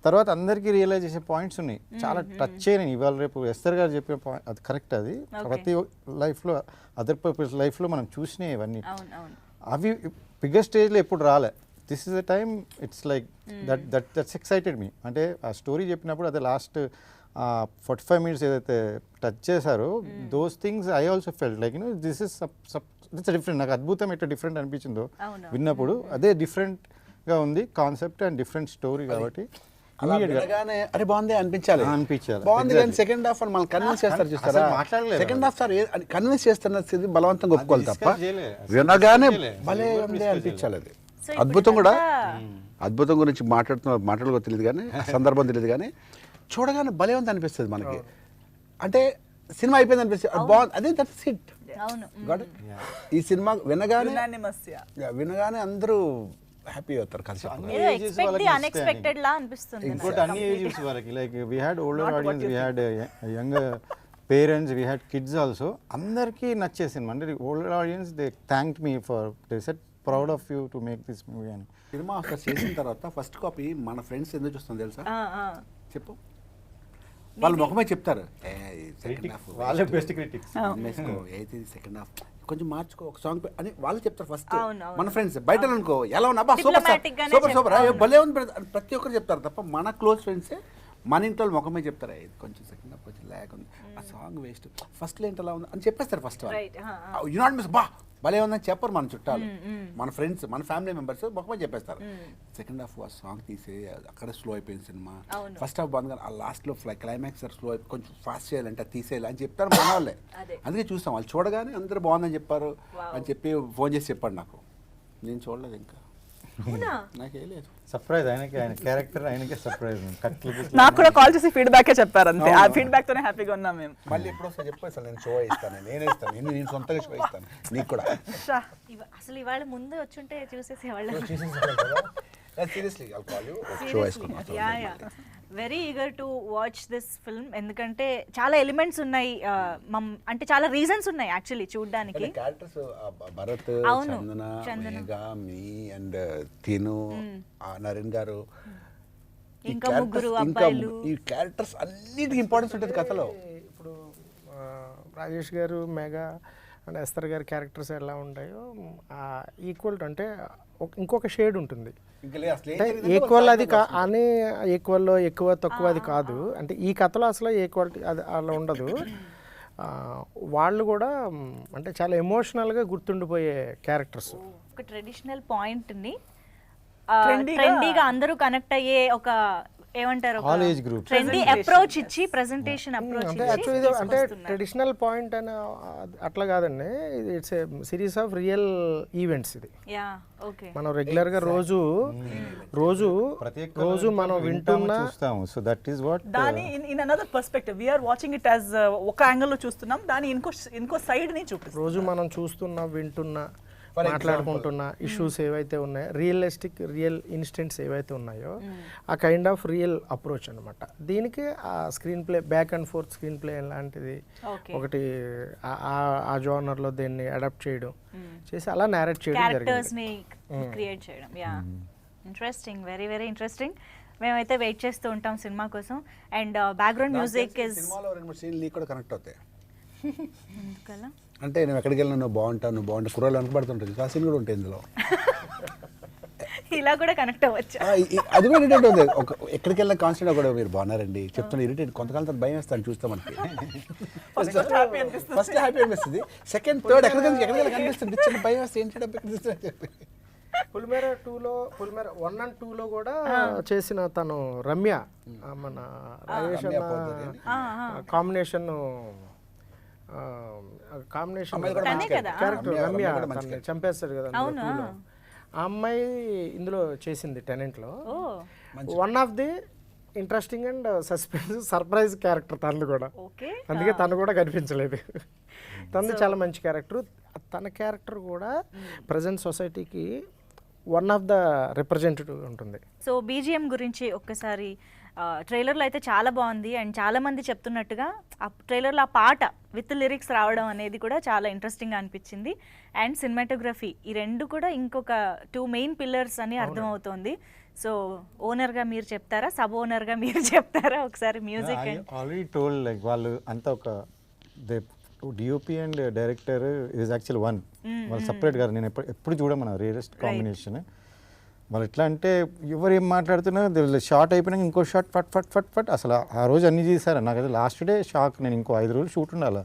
తర్వాత అందరికీ రియలైజ్ చేసే పాయింట్స్ ఉన్నాయి, చాలా టచ్ అయినాయి. ఇవాళ రేపు ఎస్తర్ గారు చెప్పిన పాయింట్ అది కరెక్ట్. అది ప్రతి లైఫ్లో అదర్ పీపుల్స్ లైఫ్లో మనం చూసినాయి ఇవన్నీ. అవి బిగ్గర్ స్టేజ్లో ఎప్పుడు రాలే. This is the time it's like that's excited me. అంటే ఆ స్టోరీ చెప్పినప్పుడు అదే లాస్ట్ 45 minutes ఏదైతే టచ్ చేశారో those things I also felt like this is it's different. నాకు అద్భుతం ఎట్లా డిఫరెంట్ అనిపించిందో విన్నప్పుడు, అదే డిఫరెంట్గా ఉంది కాన్సెప్ట్ అండ్ డిఫరెంట్ స్టోరీ కాబట్టి అరే బాగుంది అనిపించాలి బాగుంది. కానీ సెకండ్ హాఫ్ మనం కన్విన్స్ చేస్తారు చూస్తారా, సెకండ్ హాఫ్ సార్ కన్విన్స్ చేస్తున్నది బలవంతంగా ఒప్పుకోవాలి తప్ప వినగానే భలే ఉంది అనిపించాలి. అది అద్భుతం కూడా, అద్భుతం గురించి మాట్లాడుకో తెలియదు కానీ సందర్భం తెలియదు కానీ చూడగానే భలే ఉంది అనిపిస్తుంది మనకి. అంటే సినిమా అయిపోయింది అనిపిస్తుంది, బాగుంది, అదే దట్స్ ఇట్. ఈ సినిమా వినగానే అందరూ హ్యాపీ అవుతారు కలిసి. అన్ఎక్స్పెక్టెడ్ లా అనిపిస్తుంది. ఇంకోటి అన్ని ఏజెస్ వాళ్ళకి like we had older audience, we had young parents, we had kids also. అందరికీ నచ్చే సినిమా. అంటే older audience they thanked me for they said proud of you to make this movie అని. Cinema అక్కడ చేసిన తర్వాత first copy మన friends ఎందుకు చూస్తాం తెలుసా? చెప్పు. వాళ్ళ ముఖమే చెప్తారు, వాళ్ళే బెస్ట్ క్రిటిక్స్, అయితే సెకండ్ హాఫ్ కొంచెం మార్చుకో, ఒక సాంగ్ అని వాళ్ళు చెప్తారు ఫస్ట్. మన ఫ్రెండ్స్ బయట అనుకో ఎలా ఉన్నా సూపర్ భలే ఉంది ప్రతి ఒక్కరు చెప్తారు తప్ప మన క్లోజ్ ఫ్రెండ్సే మన ఇంట్లో ముఖమే చెప్తారు, ఇది కొంచెం సెకండ్ హాఫ్ కొంచెం ల్యాక్ ఉంది, ఆ సాంగ్ వేస్ట్, ఫస్ట్లో ఏంటి అలా ఉంది అని చెప్పేస్తారు. ఫస్ట్ యు నాట్ మిస్ బా భలే ఉందని చెప్పరు మన చుట్టాలు, మన ఫ్రెండ్స్, మన ఫ్యామిలీ మెంబర్స్ ముఖమే చెప్పేస్తారు. సెకండ్ హాఫ్ ఆ సాంగ్ తీసే అక్కడ స్లో అయిపోయింది సినిమా, ఫస్ట్ హాఫ్ బాగుంది కానీ ఆ లాస్ట్లో క్లైమాక్స్ స్లో అయిపోయి కొంచెం ఫాస్ట్ చేయాలంటే తీసేయాలి అని చెప్తారు మన వాళ్ళే. అందుకే చూస్తాం, వాళ్ళు చూడగానే అందరూ బాగుందని చెప్పారు అని చెప్పి ఫోన్ చేసి చెప్పండి. నాకు నేను చూడలేదు ఇంకా, నాకేం లేదు. సర్ప్రైజ్ ఆయనకి, ఆయన క్యారెక్టర్ ఆయనకే సర్ప్రైజ్. నాకు కూడా కాల్ చేసి ఫీడ్బ్యాకే చెప్పారు అంతే, ఆ ఫీడ్బ్యాక్ తోనే హ్యాపీగా ఉన్నాం మేము. మళ్ళీ ఎప్పుడు వస్తా చెప్పేసి నేను షో ఇస్తాను, నేనే ఇస్తాను, నేను సొంతగా షో ఇస్తాను నీకు కూడా. అసలు ఇవాళ ముందు వచ్చుంటే చూసేసేవాళ్ళం. Seriously I'll call you, show వేసుకుందాం. Very eager to watch this film, ఎందుకంటే చాలా ఎలిమెంట్స్ ఉన్నాయి, అంటే చాలా రీజన్స్ ఉన్నాయి యాక్చువల్లీ చూడడానికి. Characters Bharat, Chandana, Megha, me and తిను, నరేన్ గారు, ఇంకా ముగ్గురు అబ్బాయిలు, ఈ క్యారెక్టర్స్ అన్నిటికీ ఇంపార్టెన్స్ ఉంటుంది కథలో. ఇప్పుడు రాజేష్ గారు, మేఘా అండ్ ఎస్తర్ గారి క్యారెక్టర్స్ ఎలా ఉంటాయో ఈక్వల్ టు అంటే ఇంకొక షేడ్ ఉంటుంది ఇంకా లేదు, అసలు ఏం అంటే జరిగిందంటే ఈక్వల్ వాళ్ళు అది అని ఈక్వల్లో ఎక్కువ తక్కువ అది కాదు. అంటే ఈ కథలో అసలు ఈక్వాలిటీ అది అలా ఉండదు. వాళ్ళు కూడా అంటే చాలా ఎమోషనల్గా గుర్తుండిపోయే క్యారెక్టర్స్. ఒక ట్రెడిషనల్ పాయింట్ని Trendy గా- ట్రెండీగా అందరూ కనెక్ట్ అయ్యే ఒక ఏమంటారు All age groups. Trendy approach ఇచ్చి ప్రెజెంటేషన్ అప్రోచ్ అంటే యాక్చువల్లీ ఇది అంటే ట్రెడిషనల్ పాయింట్ అని అట్లా కాదండి. ఇది it's a series of real events. ఇది యా ఓకే మనం రెగ్యులర్గా రోజు మనం వింటున్న చూస్తాము. సో దట్ ఈస్ వాట్ దాని in another perspective we are watching it as ఒక యాంగిల్లో చూస్తున్నాం, దాని ఇంకో సైడ్ ని చూపిస్తాం. రోజు మనం చూస్తున్న వింటున్న మాట్లాడుకుంటున్న ఇష్యూస్ ఏవైతే ఉన్నాయో, రియల్ ఇన్స్టెంట్స్ ఏవైతే ఉన్నాయో, ఆ కైండ్ ఆఫ్ రియల్ అప్రోచ్ అనమాట. దీనికి ఆ screen play back and fourth screen play లాంటిది ఒకటి ఆ జోనర్లో దీన్ని అడాప్ట్ చేయడం చేసి అలా నేరేట్ చేయడం క్యారెక్టర్స్ జరిగింది. ని క్రియేట్ చేయడం. Yeah interesting, very very interesting. మేమైతే వెయిట్ చేస్తూ ఉంటాం సినిమా కోసం. అండ్ బ్యాక్గ్రౌండ్ మ్యూజిక్ ఇస్ సినిమాలో 2-3 సీన్లు నీకు కూడా కనెక్ట్ అవుతాయి. ఎందుకలా అంటే నేను ఎక్కడికి వెళ్ళినా నువ్వు బాగుంటావు కుర్రాళ్ళు వెనకబడుతుంటుంది. ఆ సీన్ కూడా ఉంటాయి ఇందులో. ఇలా కూడా కనెక్ట్ అవ్వచ్చు. అది కూడా ఇరిటేట్ అవుతుంది. ఎక్కడికి వెళ్ళిన కాన్స్టెంట్ కూడా మీరు బాగున్నారండి చెప్తున్నా ఇరిటేట్. కొంతకాలం తర్వాత భయం వేస్తాను చూస్తామంటే. ఫస్ట్ హ్యాపీ అనిపిస్తుంది, సెకండ్ థర్డ్ ఎక్కడికి వెళ్ళి కనిపిస్తుంది చిన్న భయం వేస్తే ఏంటి అని చెప్పి. పులిమేర 1 and 2లో కూడా చేసిన తను రమ్య, మన రాజేష్ కాంబినేషన్ తనే కదా? క్యారెక్టర్ రమ్య తనని చంపేస్తాడు కదా అందులో 2లో. ఆ అమ్మాయి ఇందులో చేసింది టెనెంట్లో. One of the interesting and surprise character తనది కూడా. ఓకే అందుకే తను కూడా కనిపించలేదు. తనది చాలా మంచి క్యారెక్టర్. తన క్యారెక్టర్ కూడా ప్రజెంట్ సొసైటీకి వన్ ఆఫ్ ద రిప్రజెంటేటివ్ ఉంటుంది. సో బీజిఎం గురించి ఒక్కసారి ట్రైలర్లో అయితే చాలా బాగుంది. అండ్ చాలా మంది చెప్తున్నట్టుగా ఆ ట్రైలర్లో ఆ పాట విత్ లిరిక్స్ రావడం అనేది కూడా చాలా ఇంట్రెస్టింగ్గా అనిపించింది. అండ్ సినిమాటోగ్రఫీ, ఈ రెండు కూడా ఇంకొక 2 మెయిన్ పిల్లర్స్ అని అర్థమవుతోంది. సో ఓనర్గా మీరు చెప్తారా, సబ్ ఓనర్గా మీరు చెప్తారా ఒకసారి మ్యూజిక్? ఆల్రెడీ టోల్డ్ లైక్ వాళ్ళు అంతా ఒక DOP and director is actual one. వాళ్ళు సపరేట్ గారు. నేను ఎప్పుడు చూడమన్నా రియలిస్ట్ కాంబినేషన్. వాళ్ళు ఎట్లా అంటే ఎవరు ఏం మాట్లాడుతున్నా షార్ట్ అయిపోయినాక ఇంకో షార్ట్ ఫట్ ఫట్ ఫట్ ఫట్ అసలు ఆ రోజు అన్ని చేశారు. నాకు అయితే లాస్ట్ డే షాక్. నేను ఇంకో 5 రోజులు షూట్ ఉండాలి.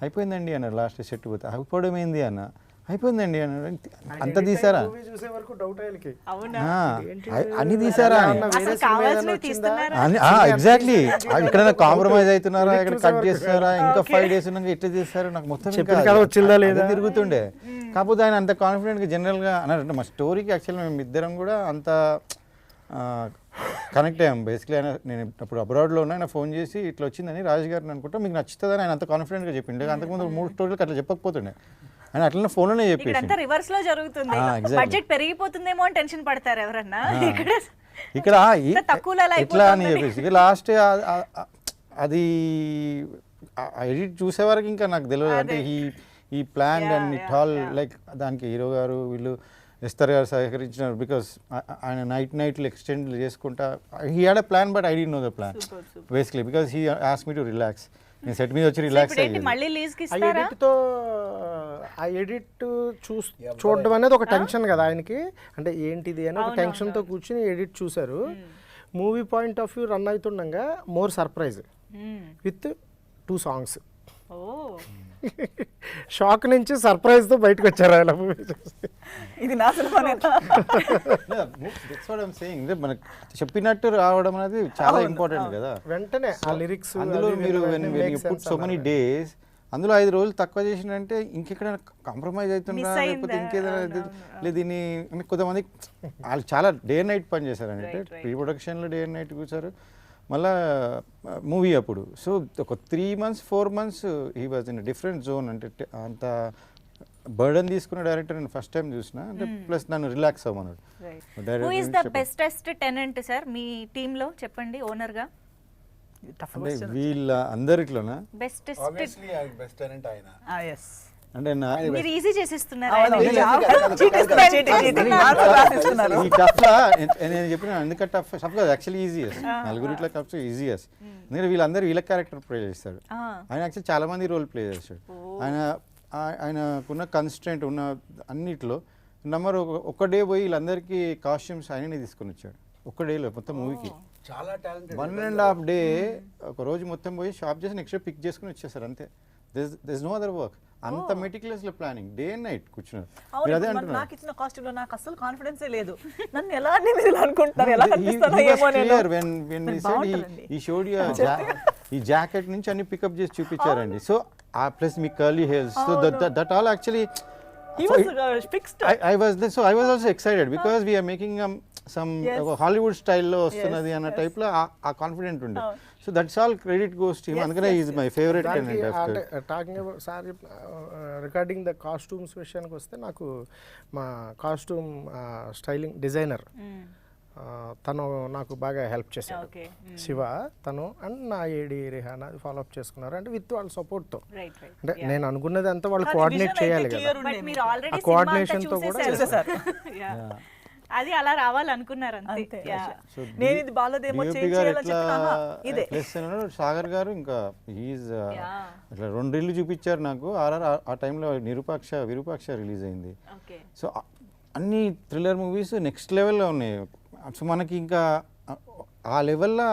అయిపోయిందండి అన్న లాస్ట్ సెట్ పోతే. అయిపోవడం ఏంది అన్న, అయిపోయిందండి అన్న, అంత తీసారా చూసే వరకు డౌట్ అయ్యాలి. అన్ని తీసారా ఎగ్జాక్ట్లీ. ఇక్కడ కాంప్రమైజ్ అవుతున్నారా, ఇక్కడ కట్ చేస్తున్నారా, ఇంకా 5 days ఉన్నాక ఎట్లా చేస్తారు నాకు మొత్తం వచ్చిందా లేదా తిరుగుతుండే. కాకపోతే ఆయన అంత కాన్ఫిడెంట్గా జనరల్గా అన్నారంటే మా స్టోరీకి యాక్చువల్గా మేము ఇద్దరం కూడా అంత కనెక్ట్ అయ్యాం. బేసిక్లీ ఆయన నేను అప్పుడు అబ్రాడ్లో ఉన్నా, ఆయన ఫోన్ చేసి ఇట్లా వచ్చిందని రాజు గారిని అనుకుంటా మీకు నచ్చుతుందని ఆయన అంత కాన్ఫిడెంట్గా చెప్పిండే. అంతకుముందు 3 స్టోరీలకు అట్లా చెప్పకపోతుండే. ఆయన అట్లనే ఫోన్లోనే చెప్పేసి ఇక్కడంతా రివర్స్ లో జరుగుతుంది. బడ్జెట్ పెరిగిపోతుందేమో అని టెన్షన్ పడతారు ఎవరన్నా. ఇక్కడ తక్కువలో ఎట్లా అని చెప్పేసి లాస్ట్ అది ఎడిట్ చూసే వరకు ఇంకా నాకు తెలియదు. అంటే ఈ plan and it all like దానికి హీరో గారు వీళ్ళు ఎస్తర్ గారు సహకరించినారు. బికాస్ ఆయన నైట్లు ఎక్స్టెండ్ చేసుకుంటా he had a plan but I don't know the plan basically because he asked me to relax. నేను సెట్ మీద వచ్చి రిలాక్స్ అయ్యి మళ్ళీ లీజ్ కి ఇస్తారా? ఆ ఎడిట్ చూడడం అనేది ఒక టెన్షన్ కదా ఆయనకి. అంటే ఏంటిది అని ఒక టెన్షన్తో కూర్చుని ఎడిట్ చూశారు. Movie point of view run అవుతుండగా more surprise with 2 songs. Shock నుంచి సర్ప్రైజ్తో బయటకు వచ్చారు ఆయన మూవీ చూసి. ఇది నా సినిమానే. మనకు చెప్పినట్టు రావడం అనేది చాలా ఇంపార్టెంట్ కదా. వెంటనే ఆ లిరిక్స్ అందులో మీరు సో మెనీ డేస్ అందులో 5 రోజులు తక్కువ చేసినంటే ఇంకెక్కడైనా కాంప్రమైజ్ అవుతుందా లేకపోతే ఇంకేదైనా లేదు. దీన్ని కొంతమంది వాళ్ళు చాలా డే అండ్ నైట్ పని చేశారంటే ప్రీ ప్రొడక్షన్లో డే అండ్ నైట్ కూర్చారు. మళ్ళా మూవీ అప్పుడు సో ఒక 3 months 4 months he was in different zone. అంటే అంత బర్డన్ తీసుకున్న డైరెక్టర్ నేను ఫస్ట్ టైం చూసిన. అంటే ప్లస్ నన్ను రిలాక్స్ అవ్వమన్నాడు. Who is the bestest tenant sir మీ టీంలో చెప్పండి ఓనర్గా? అంటే వీళ్ళ అందరిట్లోనా బెస్టెస్ట్ బెస్ట్ టాలెంట్ ఆయన. అంటే మీరు ఈజీ చేసేస్తున్నారు. ఈ టఫ్ నేను చెప్పిన ఎందుకంటే టఫ్ కాదు యాక్చువల్లీ ఈజీయెస్ట్. నలుగురిట్లో టఫ్ ఈజీయెస్ట్. ఎందుకంటే వీళ్ళందరూ వీళ్ళ క్యారెక్టర్ ప్లే చేస్తాడు. ఆయన యాక్చువల్లీ చాలా మంది రోల్ ప్లే చేస్తాడు. ఆయనకున్న కన్స్టెంట్ ఉన్న అన్నిట్లో నంబర్ ఒక్క డే పోయి వీళ్ళందరికీ కాస్ట్యూమ్స్ ఆయననే తీసుకొని వచ్చాడు ఒక్క డేలో మొత్తం మూవీకి. చాలా టాలెంటెడ్. 1.5 డే ఒక రోజు మొత్తం పోయి షాప్ చేసి నెక్స్ట్ డే పిక్ చేసుకుని వచ్చేసారు అంతే. This no other work. అంత మెటిక్యులస్లో ప్లానింగ్ డే అండ్ నైట్ కూర్చున్నారు. మీరు అదే అంటున్నారు. నాకు ఇచ్చిన కాస్ట్యూమ్ లో నాకు అసలు కాన్ఫిడెన్సే లేదు. నన్ను ఎలా అన్ని మీరు ఇలా అనుకుంటున్నారు, ఎలా కనిపిస్తానో ఏమో నేను. ఈ షోడ్ ఈ జాకెట్ నుంచి అన్ని పికప్ చేసి చూపించారండి. సో ప్లస్ మీ curly hairs, so that all actually He was fixed. I was also excited because we are making some Hollywood style లో వస్తున్నది అన్న టైప్ లో ఆ కాన్ఫిడెంట్ ఉండే. So that's all credit goes to him. అందుకనే is my favourite దానికి candidate. అంటే talking about sir regarding the costumes విషయానికి వస్తే నాకు మా కాస్ట్యూమ్ స్టైలింగ్ డిజైనర్ తను నాకు బాగా హెల్ప్ చేశాడు. శివ తను అండ్ నా ఏడి రిహానా ఫాలో అప్ చేసుకున్నారు అంటే విత్ వాళ్ళ సపోర్ట్తో. అంటే నేను అనుకున్నది అంతా వాళ్ళు కోఆర్డినేట్ చేయాలి కదా, ఆ కోఆర్డినేషన్తో కూడా చేసేసారు. అది అలా రావాలనుకున్నారు అంతే. నేను ఇది బాలేదేమో ఇదే ప్లస్ సాగర్ గారు ఇంకా ఈజ్ అట్లా 2 రీళ్ళు చూపించారు నాకు. ఆర్ఆర్ ఆ టైంలో విరూపాక్ష రిలీజ్ అయింది. సో అన్ని థ్రిల్లర్ మూవీస్ నెక్స్ట్ లెవెల్లో ఉన్నాయి. సో మనకి ఇంకా ఆ లెవెల్లో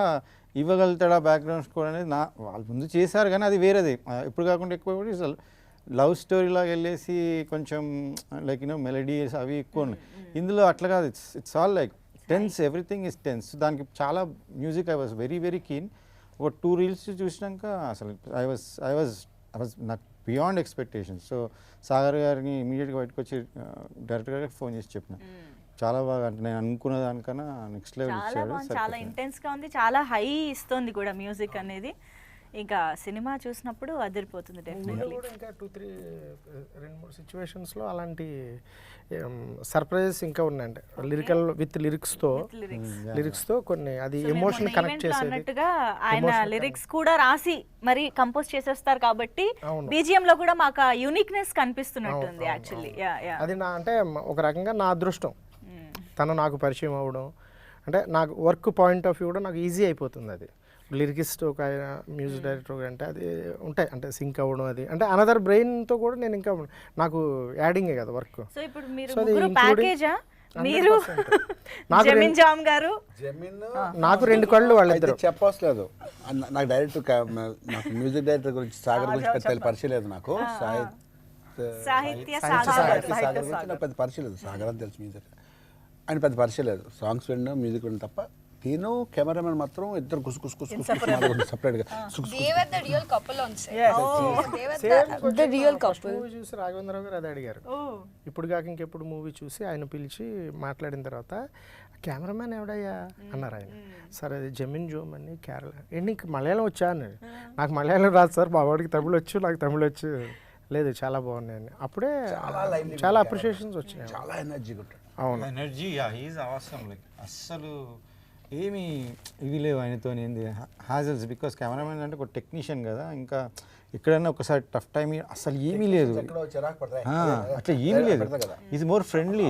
ఇవ్వగలుగుతాడా బ్యాక్గ్రౌండ్ స్కోర్ అనేది వాళ్ళు ముందు చేశారు కానీ అది వేరేది. ఎప్పుడు కాకుండా ఎక్కువ లవ్ స్టోరీ లాగా వెళ్ళేసి కొంచెం లైక్ మెలడీస్ అవి ఎక్కువ ఉన్నాయి. ఇందులో అట్లా కాదు. It's all like tense, everything is tense. దానికి చాలా music I was very very keen. ఒక 2 రీల్స్ చూసినాక అసలు ఐ వాజ్ నాకు బియాండ్ ఎక్స్పెక్టేషన్స్. సో సాగర్ గారిని ఇమీడియట్గా బయటకు వచ్చి డైరెక్టర్ గారికి ఫోన్ చేసి చెప్పిన చాలా బాగా, అంటే నేను అనుకున్న దానికన్నా నెక్స్ట్ లెవెల్ ఇచ్చాడు. చాలా ఇంటెన్స్ గా ఉంది, చాలా హై ఇస్తుంది కూడా మ్యూజిక్ అనేది. ఇంకా సినిమా చూసినప్పుడు అదిరిపోతుంది డెఫినెట్లీ. ఇంకా 2-3 సిచ్యువేషన్స్లో అలాంటి సర్ప్రైజెస్ ఇంకా ఉన్నాయండి. లిరికల్ విత్ లిరిక్స్తో కొన్ని అది ఎమోషన్ కనెక్ట్ చేసేది అన్నట్టుగా ఆయన లిరిక్స్ కూడా రాసి మరి కంపోజ్ చేసేస్తారు కాబట్టి బీజిఎం లో కూడా మాకు ఆ యూనిక్నెస్ కనిపిస్తున్నట్టుంది యాక్చువల్లీ. అది నా అంటే ఒక రకంగా నా అదృష్టం తను నాకు పరిచయం అవ్వడం. అంటే నాకు వర్క్ పాయింట్ ఆఫ్ వ్యూ కూడా నాకు ఈజీ అయిపోతుంది. అది లిరికిస్ట్ ఒక మ్యూజిక్ డైరెక్టర్ అంటే అది ఉంటాయి అంటే సింక్ అవ్వడం, అది అంటే అనదర్ బ్రెయిన్తో కూడా నేను ఇంకా నాకు యాడింగే కదా వర్క్. సో ఇప్పుడు మీరు ముగ్గురు ప్యాకేజా? మీరు జమీన్ జామ్ గారు, నాకు 2 కళ్ళు వాళ్ళిద్దరు. చెప్పవసలేదు నాకు డైరెక్ట్ నాకు మ్యూజిక్ డైరెక్టర్ గురించి సాగర్ గురించి పెద్ద పరిచయం లేదు. నాకు సాహిత్య సాగర్ గురించి నాకు పెద్ద పరిచయం లేదు. సాగర్ అని తెలుసు, మ్యూజిక్ ఆయన పెద్ద పరిచయం లేదు. సాంగ్స్ వినడం, మ్యూజిక్ వినడం తప్ప. నేను కెమెరామెన్ మాత్రం ఇద్దరు సపరేట్గా చూసి రాఘవేంద్రరావు గారు అది అడిగారు. ఇప్పుడు కాక ఇంకెప్పుడు మూవీ చూసి ఆయన పిలిచి మాట్లాడిన తర్వాత కెమెరామెన్ ఎవడయ్యా అన్నారు ఆయన. సరే అది జమీన్ జోమ్ అని కేరళ. నీకు మలయాళం వచ్చా అని. నాకు మలయాళం రాదు సార్, మా వాడికి తమిళ్ వచ్చు, నాకు తమిళ్ వచ్చు. లేదు చాలా బాగున్నాయని అప్పుడే చాలా అప్రిషియేషన్స్ వచ్చినాయి. చాలా ఎనర్జీగా ఉంటాడు. అవును, ఎనర్జీ హీఈస్ అవసరం. లైక్ అస్సలు ఏమి ఇవి లేవు ఆయనతో ఏంది హ్యాజల్స్. బికాస్ కెమెరామెన్ అంటే ఒక టెక్నీషియన్ కదా, ఇంకా ఎక్కడైనా ఒకసారి టఫ్ టైం అసలు ఏమీ లేదు, అట్లా ఏమీ లేదు. ఇది మోర్ ఫ్రెండ్లీ.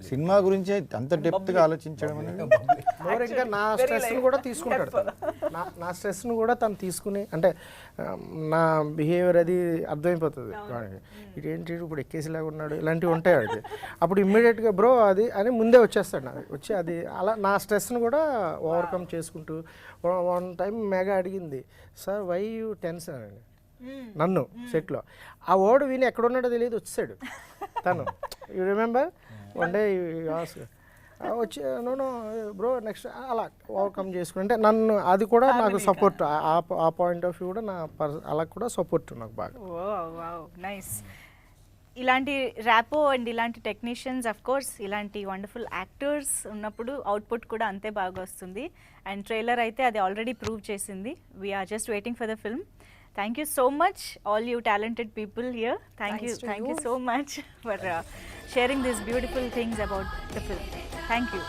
సినిమా గురించి అంత డెప్త్గా ఆలోచించడం అనేది ఇంకా నా స్ట్రెస్ని కూడా తీసుకుంటాడు. నా స్ట్రెస్ను కూడా తను తీసుకుని అంటే నా బిహేవియర్ అది అర్థమైపోతుంది వాడికి. ఇదేంటి ఇప్పుడు ఎక్కేసిలాగా ఉన్నాడు, ఇలాంటివి ఉంటాయి వాడికి. అప్పుడు ఇమ్మీడియట్గా బ్రో అది అని ముందే వచ్చేస్తాడు నాకు వచ్చి. అది అలా నా స్ట్రెస్ను కూడా ఓవర్కమ్ చేసుకుంటూ. 1 టైం మెగా అడిగింది, సార్ వై యూ టెన్షన్ అని నన్ను సెట్లో. ఆ వర్డ్ విని ఎక్కడున్నాడో తెలియదు వచ్చాడు తను. యూ రిమెంబర్ 1 డే వచ్చి నో బ్రో నెక్స్ట్ అలా ఓవర్కమ్ చేసుకుంటే నన్ను అది కూడా నాకు సపోర్ట్. ఆ పాయింట్ ఆఫ్ వ్యూ కూడా నా అలా కూడా సపోర్ట్ నాకు బాగా. నైస్. ఇలాంటి ర్యాపో అండ్ ఇలాంటి టెక్నీషియన్స్ అఫ్ కోర్స్ ఇలాంటి వండర్ఫుల్ యాక్టర్స్ ఉన్నప్పుడు అవుట్పుట్ కూడా అంతే బాగా వస్తుంది. అండ్ ట్రైలర్ అయితే అది ఆల్రెడీ ప్రూవ్ చేసింది. We are just waiting for the film. Thank you so much all you talented people here. Thank you so much for sharing this beautiful things about the film. Thank you.